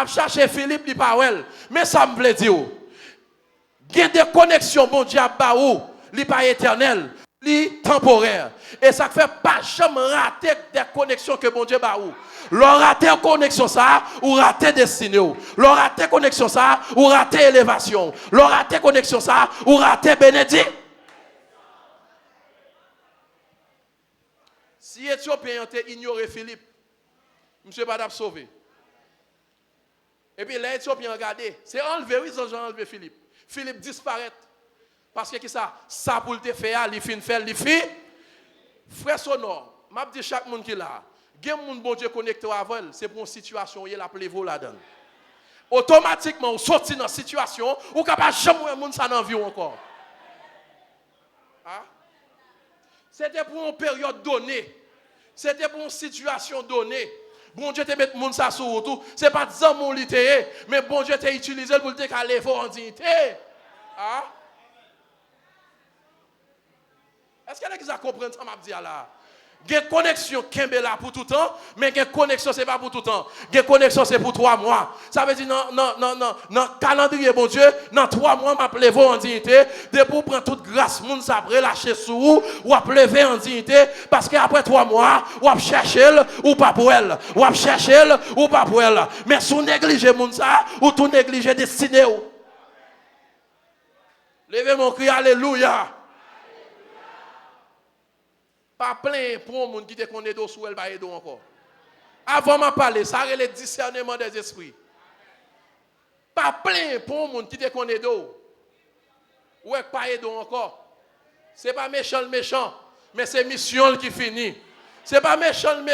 cherché Philippe, il pas well. Mais ça me veut dire, il y a des connexions, bon Dieu, il n'est pas éternel. temporaire. Et ça fait pas jamais rater des connexions que bon Dieu ba ou. Leur rater connexion ça ou rater destinée ou. Leur rater connexion ça ou rater élévation. Leur rater connexion ça ou rater bénédiction. Si Éthiopien ont ignoré Philippe, monsieur pas sauvé. Et puis les Éthiopiens regardez, c'est enlevé, oui, ils ont enlevé Philippe. Philippe disparaît. Parce que ça pour te faire, il fin faire, il fait. Frère sonore, m'a dit chaque monde qui là, gen moun bon Dieu connecté avec elle, c'est pour une situation, il a plévo là-dedans. Automatiquement, on sorti dans une situation où capable jamais moun ça dans vie encore. Hein? C'était pour une période donnée. C'était pour une situation donnée. Bon Dieu te met moun ça sur tout, c'est pas disant mon lité, mais bon Dieu t'a utilisé pour te caler en dignité. Hein? Est-ce qu'il y a qui comprennent ça m'a dit là? Il y a une connexion qui est là pour tout le temps, mais il y a une connexion, ce n'est pas pour tout le temps. Il y a une connexion, c'est pour 3 mois. Ça veut dire, dans le calendrier, bon Dieu, dans 3 mois, je vais lever en dignité. Dès pour prendre toute grâce, moun ça relâcher sous vous, ou à lever en dignité, parce qu'après 3 mois, ou à chercher ou pas pour elle. Ou à chercher ou pas pour elle. Mais si vous négligez moun ça, ou tout négligez destiné. Levez mon cri, alléluia. Pas plein pour un monde qui te connaît d'eau sous elle va aider encore. Avant de parler, ça c'est le discernement des esprits. Pas plein pour un monde qui te connaît d'eau. Ou est pas aider encore. C'est pas méchant, mais c'est mission qui finit. C'est pas méchant,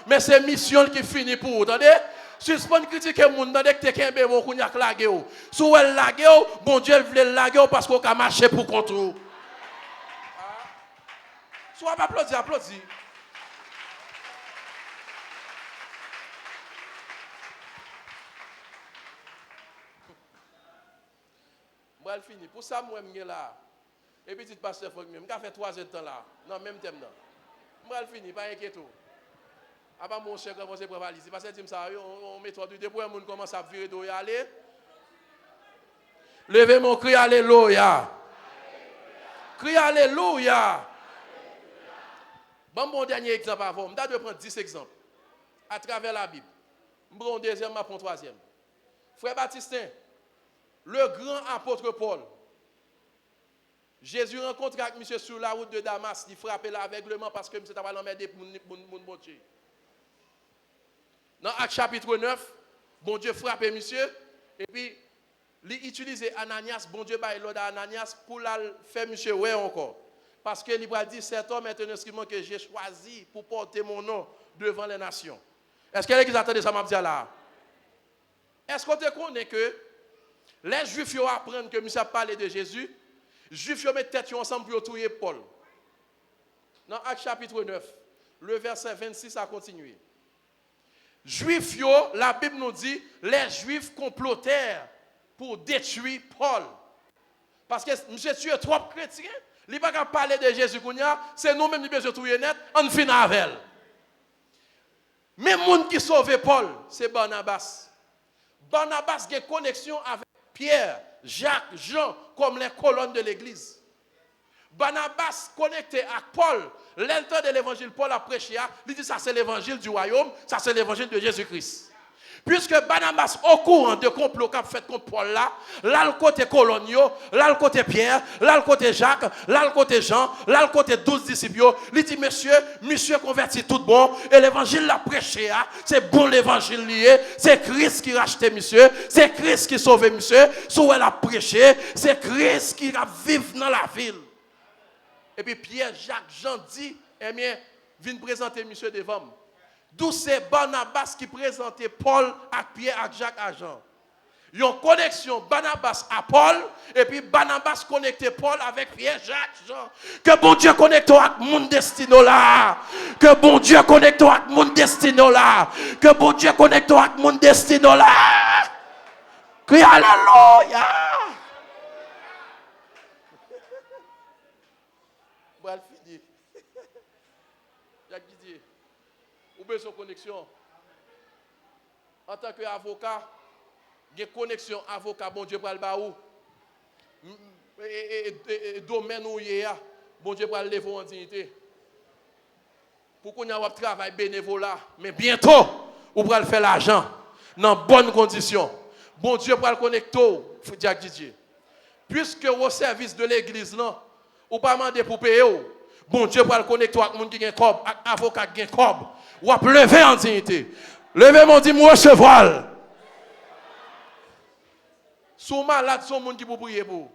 mais c'est mission qui finit pour vous. Entendez? Suspend critiquer le monde, dès que tu es bon, qu'on y a lagué. Si vous avez lagué, bon Dieu veut laguer parce qu'on a marché pour contre vous. Soit applaudis. Moi, je finis. Pour ça, moi, je suis là. Et puis, petit pasteur, je vais faire 3 heures de temps là. Non, même thème. Moi, je finis, pas inquiété. Avant, mon cher commence à préparer. Parce que ça, on met 3 2 pour un monde commence à virer d'eau et aller. Levez mon cri, alléluia. Cri, alléluia. Bon dernier exemple avant. Je vais prendre 10 exemples à travers la Bible. Je prends un deuxième, je prends un troisième. Frère Baptistin, le grand apôtre Paul, Jésus rencontre avec monsieur sur la route de Damas, il frappe l'aveuglement parce que monsieur t'a pas l'emmener pour mon Dieu. Dans Actes chapitre 9, bon Dieu frappe monsieur et puis il utilise Ananias, bon Dieu baille l'ordre à Ananias pour faire monsieur ouais encore. Parce que l'Ibrahim dit, cet homme est un instrument que j'ai choisi pour porter mon nom devant les nations. Est-ce qu'il y a qui attendent ça, m'a dit là? Est-ce qu'on te connaît que les Juifs apprennent que Monsieur a parlé de Jésus, les Juifs mettent tête ensemble pour tuer Paul. Dans Actes chapitre 9, le verset 26 a continué. Juifs, la Bible nous dit, les Juifs complotèrent pour détruire Paul. Parce que monsieur tué trop chrétiens. Il n'y a pas parler de Jésus, c'est nous-mêmes qui besoin de tout net, on finit avec elle. Mais les gens qui sauvent Paul, c'est Barnabas. Barnabas a une connexion avec Pierre, Jacques, Jean, comme les colonnes de l'église. Barnabas connecté à Paul, l'entend de l'évangile, Paul a prêché, il dit ça c'est l'évangile du royaume, ça c'est l'évangile de Jésus-Christ. Puisque Barnabas au courant de complot qu'a fait contre Paul là le côté colonio, là le côté Pierre, là le côté Jacques, là le côté Jean, là le côté 12 disciples, il dit monsieur converti tout bon et l'évangile l'a prêché, c'est bon l'évangile lié, c'est Christ qui rachetait monsieur, c'est Christ qui sauvait monsieur, soit elle a prêché, c'est Christ qui a vivre dans la ville. Et puis Pierre, Jacques, Jean dit, eh bien, viens présenter monsieur devant moi. D'où c'est Barnabas qui présentait Paul à Pierre, à Jacques, à Jean. Il y a une connexion Barnabas à Paul, et puis Barnabas connecté Paul avec Pierre, Jacques, Jean. Que bon Dieu connecte avec mon destin là. Que bon Dieu connecte avec mon destin là. Que bon Dieu connecte avec mon destin là. Crie alléluia. Bon, fini. Jacques Didier. Ou besoin de connexion. En tant qu'avocat, il y a une connexion avocat, bon Dieu, pour le baou. Et domaine où il y a, Bon Dieu va lever en dignité. Pour qu'on ait un travail bénévolat, mais bientôt, on va faire l'argent dans bonnes conditions. Bon Dieu va le connecter, Jacques Didier. Puisque au service de l'église, non, ou pas demander pour payer, bon Dieu va le connecter avec les gens qui ont un cob, avec avocat qui ont un cob, ou va lever en dignité. Levez mon dit, moi recevoir. Sous malade, son monde qui peut prier pour.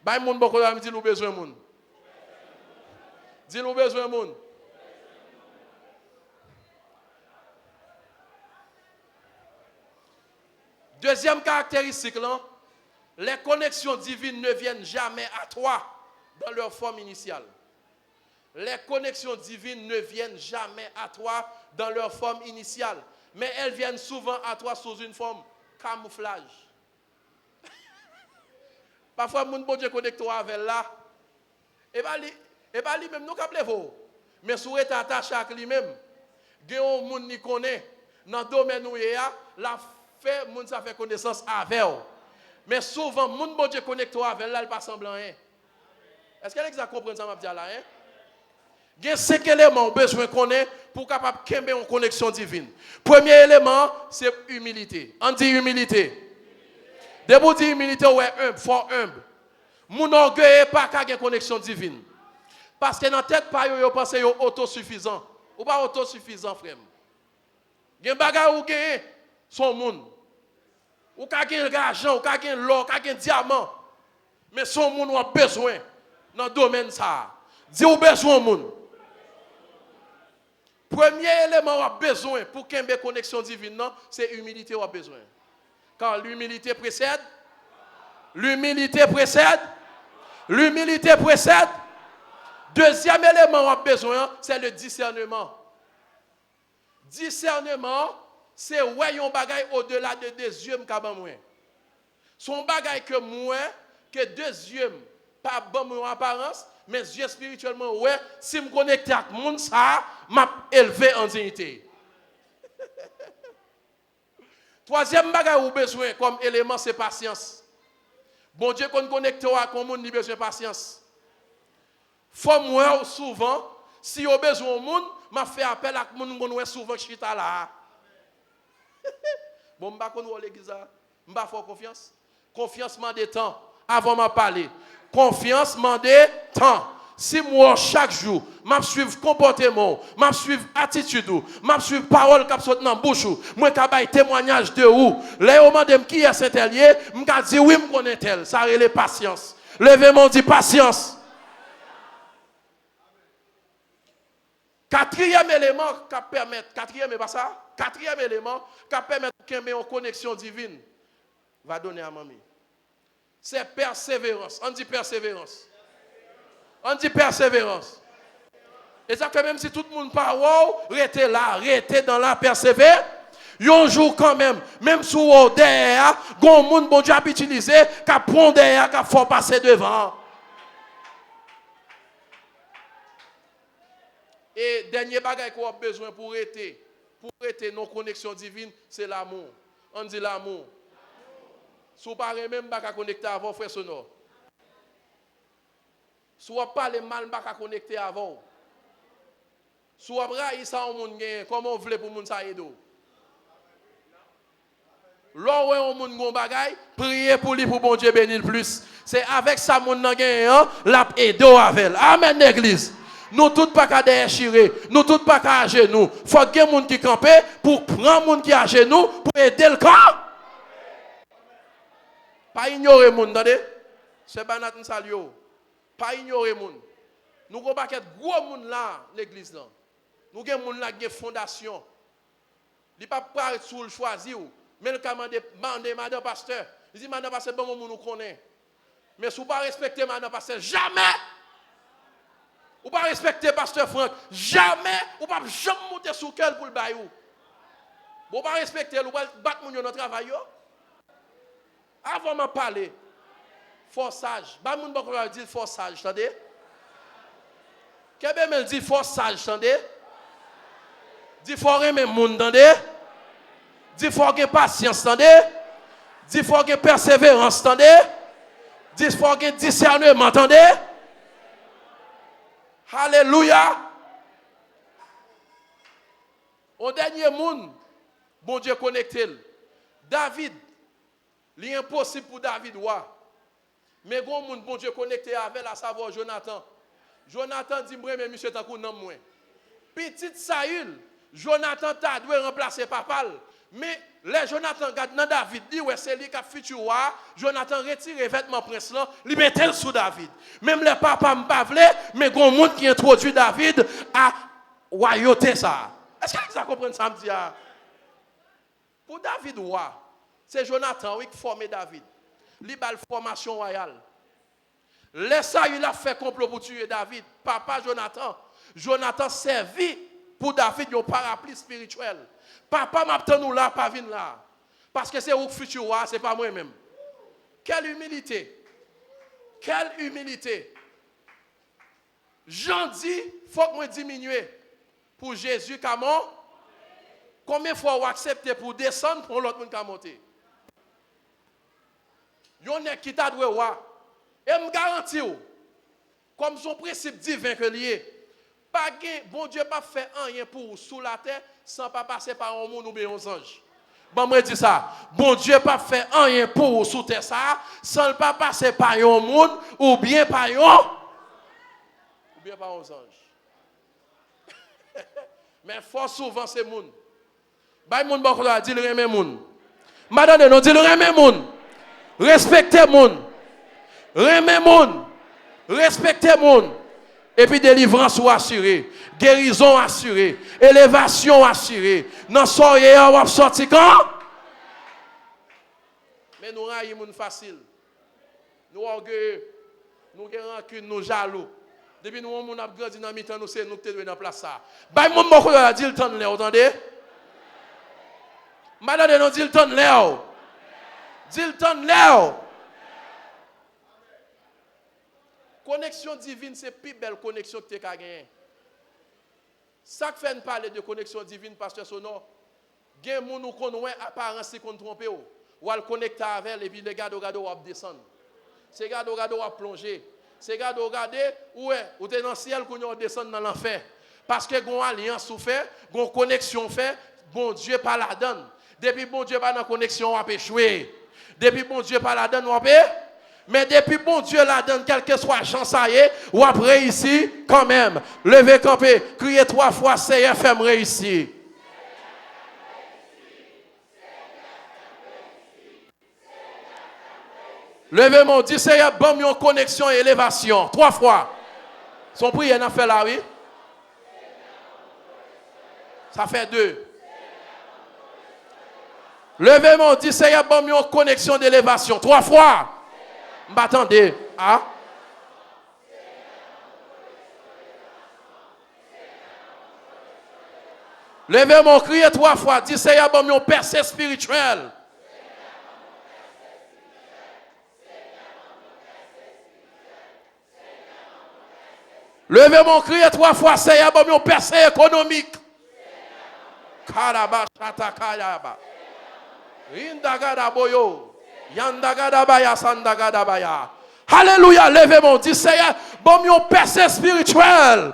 Bah, moun beaucoup de dit nous besoin de monde. Dis nous besoin de monde. Deuxième caractéristique, là, les connexions divines ne viennent jamais à toi dans leur forme initiale. Les connexions divines ne viennent jamais à toi dans leur forme initiale, mais elles viennent souvent à toi sous une forme camouflage. Parfois, mon bon Dieu connecte avec là, et bien lui-même, nous appelons, mais si vous êtes attaché à lui-même, il y a un monde qui connaît, dans le domaine où il y a, la fait, moun ça fait connaissance avec eux. Mais souvent, moun bon Dieu connecte avec là, il pas semblant rien. Est-ce qu'elle a compris ça m'a dit là hein? Il y a 5 éléments besoin qu'on ait pour capable de une connexion divine. Premier élément, c'est humilité. On dit humilité. Dès que vous dites humilité, ouais humble, fort humble. Mon orgueil n'est pas qu'à une connexion divine. Parce que dans la tête, vous pensez que vous autosuffisant. Ou pas autosuffisant, frère. Il y a un bagage où vous gagnez son monde. Ou ka gen l'argent, ou ka gen l'or, ou ka gen diamant. Mais son monde a besoin dans le domaine ça. Dis ou besoin monde. Premier élément a besoin pour qu'il y ait une connexion divine, c'est humilité a besoin. Car l'humilité précède. L'humilité précède. L'humilité précède. Deuxième élément a besoin, c'est le discernement. Discernement, c'est ouais un bagay au-delà de des yeux m'ka ban moi. Son bagay que moi que deux yeux pas bon en apparence mais yeux spirituellement ouais si me connecter avec monde ça m'a élevé en dignité. Troisième bagay ou besoin comme élément c'est patience. Bon Dieu qu'on connecte avec monde ni besoin patience. Faut moi souvent si au besoin monde m'a fait appel à monde qu'on souvent chita là. Bon, je ne sais pas si l'église a confiance. Confiance m'a des temps avant de parler. Confiance m'a des temps. Si moi, chaque jour, je suis comportement, je suis attitude, je suis parole qui sont dans la bouche, je suis témoignage de où. Là, on m'a dit qui est cet allié, je dis oui, je connais tel. Ça relève patience. Levez-moi, dit patience. Quatrième élément qui permet, quatrième élément qui permet qu'il y ait une connexion divine, va donner à mamie. C'est persévérance. On dit persévérance. On dit persévérance. Et ça que même si tout le monde part, restez là, restez dans la persévérance. Un jour quand même si vous derrière, il y a un monde bon Dieu a utilisé, qui prend derrière, qui faut passer devant. Et dernier bagage qu'on a besoin pour arrêter nos connexions divines, c'est l'amour. On dit l'amour. Si vous ne parlez même pas connecter avant, frère sonore. Si vous parlez mal, pas connecter avant. Si vous avez ça au monde, comment vous voulez pour monde ça aider? Là où on monde gon bagay, priez pour lui pour bon Dieu bénir plus. C'est avec ça monde nan gen l'a aider avec. Amen l'église. Nous tous pas qu'à déchirer, nous tous pas qu'à à genoux. Faut que monde qui campe pour prendre monde qui à genoux pour aider le corps. Pas ignorer monde, attendez. C'est pas notre salut. Pas ignorer monde. Nous avons pas gros monde là l'église là. Nous avons monde là qui fondation. Il pas pas sous le choisir. Mais le demande madame pasteur. Il dit madame pasteur bon monde nous connaît. Mais si vous pas respecter madame pasteur jamais. Ou pas respecter pasteur Franck, jamais ou pas jamais monter sous cœur pour le baillou. Ou pas respecter ou pas battre mon dans travail yo. Avant de parler forçage, ba moun bako dire forçage, attendez. Kebe me dit forçage, attendez. Dit faut aimer moun, attendez. Dit faut avoir patience, attendez. Dit faut avoir persévérance, attendez. Dit faut avoir discernement, attendez. Alléluia. Au dernier monde, bon Dieu connecté. David, il est impossible pour David voir. Mais bon Dieu connecté avec la savoir Jonathan. Jonathan dit, moi, mais monsieur, t'as non moins. Petit Saül, Jonathan t'a dû remplacer papa. Mais les Jonathan regarde dans David, dit, ouais, c'est lui qui a futur roi. Jonathan retire les vêtements prince là, il mettait sous David. Même les papas ne pas mais il y a un monde qui introduit David à royauté ça. Est-ce que vous comprenez ça me dit? Pour David roi, c'est Jonathan qui a formé David. Il a une formation royale. Laissez il a fait complot pour tuer David. Papa Jonathan. Jonathan servi pour David un parapluie spirituel. Papa m'a nous là, pas venir là. Parce que c'est au futur roi, c'est pas moi-même. Quelle humilité. Quelle humilité. Jean dit, il faut que je diminue. Pour Jésus, comment? Combien de fois vous acceptez pour descendre pour l'autre monde qui monter? Yon est qui t'a doué roi. Et me garantis, comme son principe divin que lié, pas bon Dieu pas fait rien pour sous la terre sans pas passer par un monde ou bien un ange. Bon, moi dis ça. Bon Dieu pas fait rien pour sous terre ça sans pas passer par un monde ou bien par un ange. Mais fort souvent c'est monde. Bay monde beaucoup là dit le remet monde. Madame non dit le remet monde. Respectez monde. Remet monde. Respectez monde. Et puis délivrance ou assurée, guérison assurée, élévation assurée. Dans soirée on va sortir quand? Mais nous raillons monde facile. Nous orgueilleux, nous avons rancune, nous jaloux. Depuis nous on a grandi dans mi-temps nous c'est nous qui dans place ça. Bay monde beaucoup là dit le temps là, entendez? Madame non dit le temps là. Dit le temps là. Connexion divine, c'est la plus belle connexion que tu as gagnée. Ça que fait parler de connexion divine, pasteur Sonor, il y a des gens qui ont apparence qui ont trompé. Ou à le connecter avec et puis les gars doivent descendre. Ces gars doivent plonger. Ces gars doivent regarder où est, ou tu es dans le ciel qu'on doit descendre dans l'enfer. Parce que une alliance fait, une connexion fait, bon Dieu pas la donne. Depuis bon Dieu pas dans la connexion, on va échouer. Depuis bon Dieu pas la donne, on va mais depuis bon Dieu la donne, quel que soit chance ça y est, ou après ici, quand même. Levez campé, criez 3 fois, Seigneur, fais-moi réussir. Levez mon dit, Seigneur, bon, une connexion et élévation. 3 fois. Son prière n'a fait là, oui. Ça fait 2. Levez mon dit, Seigneur, bon, une connexion d'élévation. 3 fois. M'attendez, ah? Levez mon cri 3 fois. Dis Seigneur, bon, mon percée spirituel. Levez mon cri 3 fois. Seigneur, bon, mon percée économique. Karaba shatakayaba. Indagada boyo. Yandagadabaya sandagadabaya. Alléluia, levez mon dit Seigneur, bon mon percée spirituel.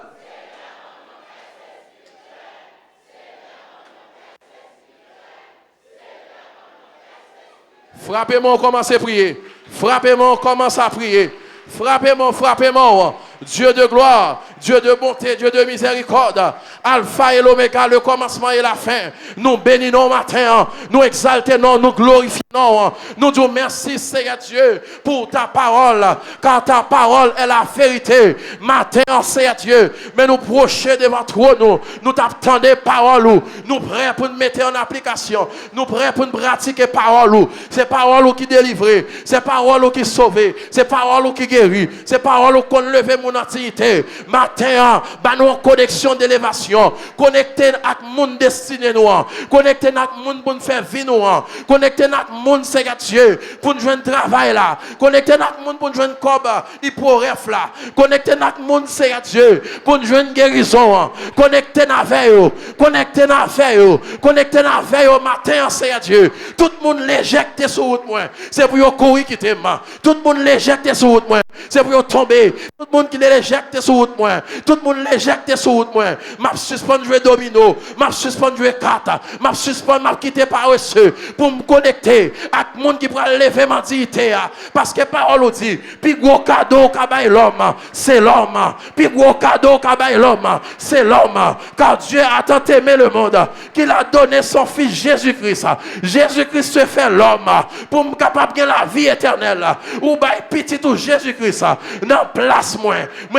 Frappez-moi, commencez à prier. Frappez-moi, commencez à prier. Frappez-moi, frappez-moi. Dieu de gloire, Dieu de bonté, Dieu de miséricorde, Alpha et l'Oméga, le commencement et la fin. Nous bénissons matin, nous exaltons, nous glorifions, nous disons merci Seigneur Dieu pour ta parole, car ta parole est la vérité. Matin, Seigneur Dieu, mais nous procher devant toi, nous t'attendons parole, nous prêts pour nous mettre en application, nous prêts pour nous pratiquer parole. C'est parole qui délivre, c'est parole qui sauve, c'est parole qui guérit, c'est parole qui enlève mon activité. Matin, bah nous en connexion d'élévation, connecté avec mon destiné noir, connecté avec mon pour faire vie noire, connecté avec mon Seigneur Dieu pour nous joindre travail là, connecté avec mon pour nous joindre cob, hyporef là, connecté avec mon Seigneur Dieu pour nous joindre guérison, connecté avec eux, connecté avec eux, connecté avec eux matin Seigneur Dieu. Tout le monde l'éjecte sur route moi, c'est pour yo courir quitter moi. Tout le monde l'éjecte sur route moi, c'est pour yo tomber. Tout le monde qui l'éjecte sur route moi, tout le monde l'éjecte sur route moi. M'a suspendre jouer domino, m'a suspendre jouer carte, m'a suspendre m'a quitter paresseux pour me connecter avec monde qui pourra lever ma dignité parce que parole dit, puis gros cadeau qu'a bail l'homme, c'est l'homme. Puis gros cadeau qu'a bail l'homme, c'est l'homme. Car Dieu a tant aimé le monde qu'il a donné son fils Jésus-Christ. Jésus-Christ se fait l'homme pour me capable de la vie éternelle. Ou bail petit tout Jésus-Christ dans place moi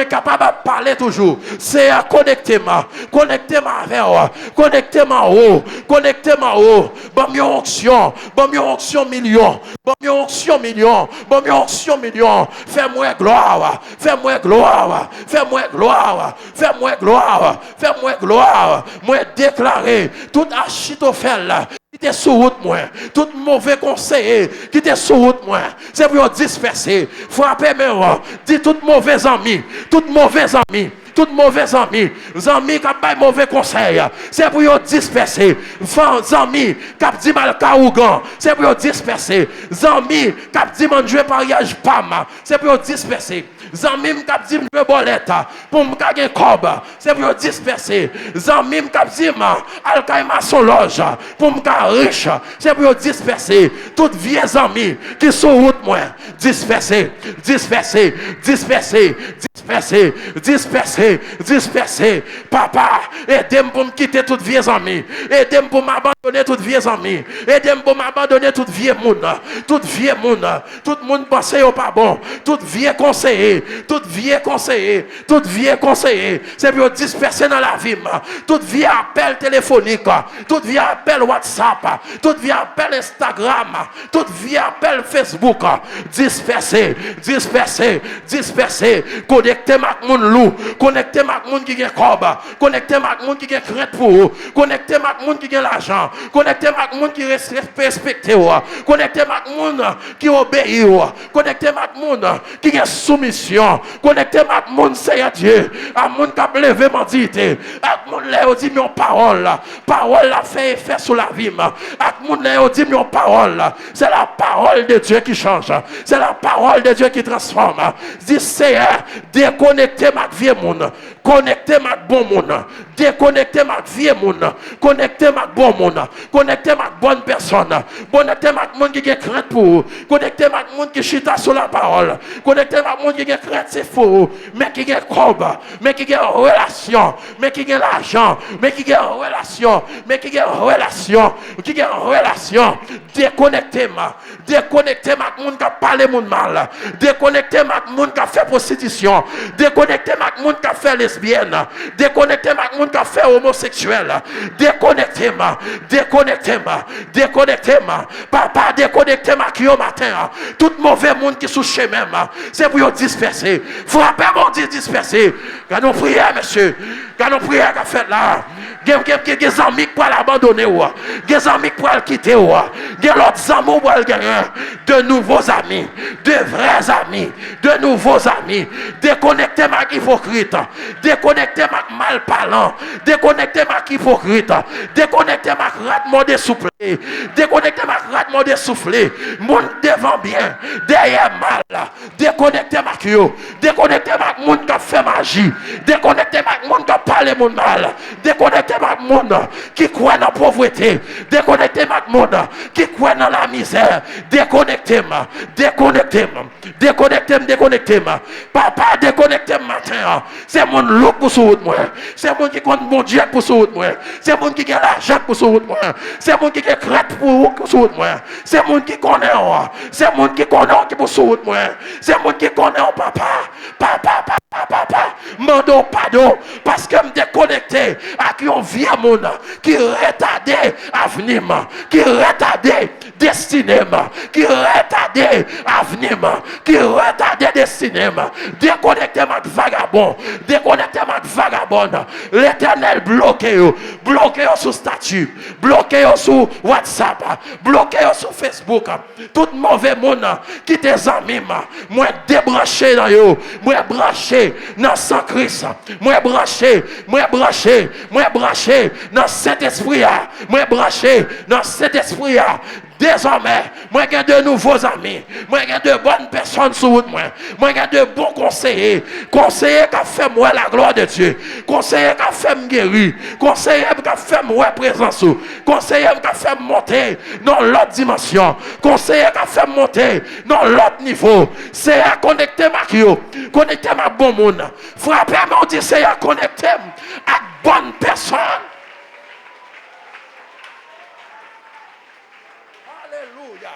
capable de parler toujours. C'est à connecter-moi avec vous, connectez-moi haut, connectez-moi haut. Bon onction million, bon onction million. Fais-moi gloire, fais-moi gloire, fais-moi gloire, fais-moi gloire, fais-moi gloire. Moi déclarer tout Achitophel qui était sur route moi, tout mauvais conseiller qui était sur route moi, c'est pour disperser, frapper mes rangs, dit tout mauvais amis, tout mauvais amis qui ont mauvais conseil, c'est pour disperser. Amis qui ont dit mal caougan, c'est pour disperser. Amis qui ont dit manger pariage pam, c'est pour disperser. Amis qui ont dit me bolette pour me gagner cob, c'est pour disperser. Amis qui ont dit alcaïma son loge pour me gagner riche, c'est pour disperser. Toutes vieilles amis qui sont route moi, disperser. Papa, aidez-moi pour me quitter toutes vieilles amies. Aidez-moi pour m'abandonner toutes vieilles amies. Aidez-moi pour m'abandonner toutes vieilles monde. Tout le monde pense au pas bon. Tout vieux conseiller. C'est pour disperser dans la vie. Tout vieux appel téléphonique. Tout vieux appel WhatsApp. Tout vieux appel Instagram. Tout vieux appel Facebook. Disperser. Connectez-moi avec mon loup. Connectez-moi avec mon qui a cob. Connectez-moi avec mon qui a crainte pour vous. Connectez-moi avec mon qui a l'argent. Connectez-moi avec mon qui respecte vous. Connectez-moi avec mon qui obéit vous. Connectez-moi avec mon qui a soumission. Connectez-moi avec mon Seigneur Dieu. À mon qui a levé ma dignité. Avec mon qui dit mes paroles. Parole a fait effet sur la vie. Avec mon qui dit mes paroles. C'est la parole de Dieu qui change. C'est la parole de Dieu qui transforme. Dis Seigneur, déconnectez ma vie monde. Connectez ma bon monde. Déconnectez ma vie monde. Connectez ma bon monde. Connectez ma bonne personne. Connectez ma monde qui est crainte pour vous. Connectez ma monde qui chita sur la parole. Connectez ma monde qui est crainte c'est faux. Mais qui est cob. Mais qui est relation. Mais qui est l'argent. Mais qui est relation. Mais qui est relation. Qui est relation. Déconnectez-moi. Déconnectez ma monde qui a parlé mon mal. Déconnectez ma monde qui a fait prostitution. Déconnectez ma monde qui a fait lesbienne. Déconnectez ma monde qui a fait homosexuel. Déconnectez-moi. Papa, déconnectez-moi qui au matin. Tout mauvais monde qui est sous chemin. C'est pour disperser. Frappez mon Dieu disperser. Quand nous prions, monsieur. Quand nous prions, qu'a fait là. Il y a des amis qui pourraient l'abandonner. Des amis qui pourraient le quitter. Il y a d'autres amis qui pourraient le gagner. De nouveaux amis. De vrais amis. De nouveaux amis. Déconnectez ma hypocrite. Déconnectez ma mal parlant. Déconnectez ma hypocrite. Déconnectez ma ratement dessoufflé. Déconnectez ma ratement dessoufflé. Monde devant bien. Derrière mal. Déconnectez ma kyo. Déconnectez ma monde qui a fait magie. Déconnectez ma monde qui a parlé mon mal. Déconnectez ma monde qui croit dans la pauvreté. Déconnectez ma monde qui croit dans la misère. Déconnectez-moi. Déconnectez-moi. Papa, déconnectez-moi matin. C'est mon look pour sur moi. C'est mon qui compte mon Dieu pour sur moi. C'est mon qui a l'argent pour sur moi. C'est mon qui a crête pour sur moi. C'est mon qui connaît. C'est mon qui connaît qui pour sur moi. C'est mon qui connaît papa. Papa. Mando pardon parce que me déconnecté à qui on vient mon qui retardé avenir, qui retardé destiné, qui retardé avenir, qui retardé destiné. Déconnectez ma vagabond, déconnectez ma vagabonde. L'Éternel bloqué sur statut, bloqué sur WhatsApp, bloqué sur Facebook. Tout mauvais monde qui tes amis, moi débranché dans yo, moi branché dans sang Christ, moi branché dans cet esprit, moi branché dans cet esprit. Désormais, moi j'ai de nouveaux amis. Moi j'ai de bonnes personnes sur route moi. Moi j'ai de bons conseillers. Conseillers qui fait moi la gloire de Dieu. Conseillers qui fait me guérir. Conseillers qui fait moi présence. Conseillers qui fait monter dans l'autre dimension. Conseillers qui fait monter dans l'autre niveau. C'est à connecter ma kio. Connecter ma bon monde. Frapper mon dit c'est à connecter à bonne personne. Alléluia.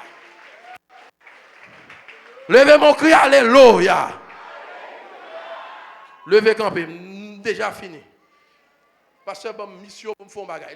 Levez mon cri, alléluia. Levez campé, déjà fini. Parce que mission pour me faire un bagage.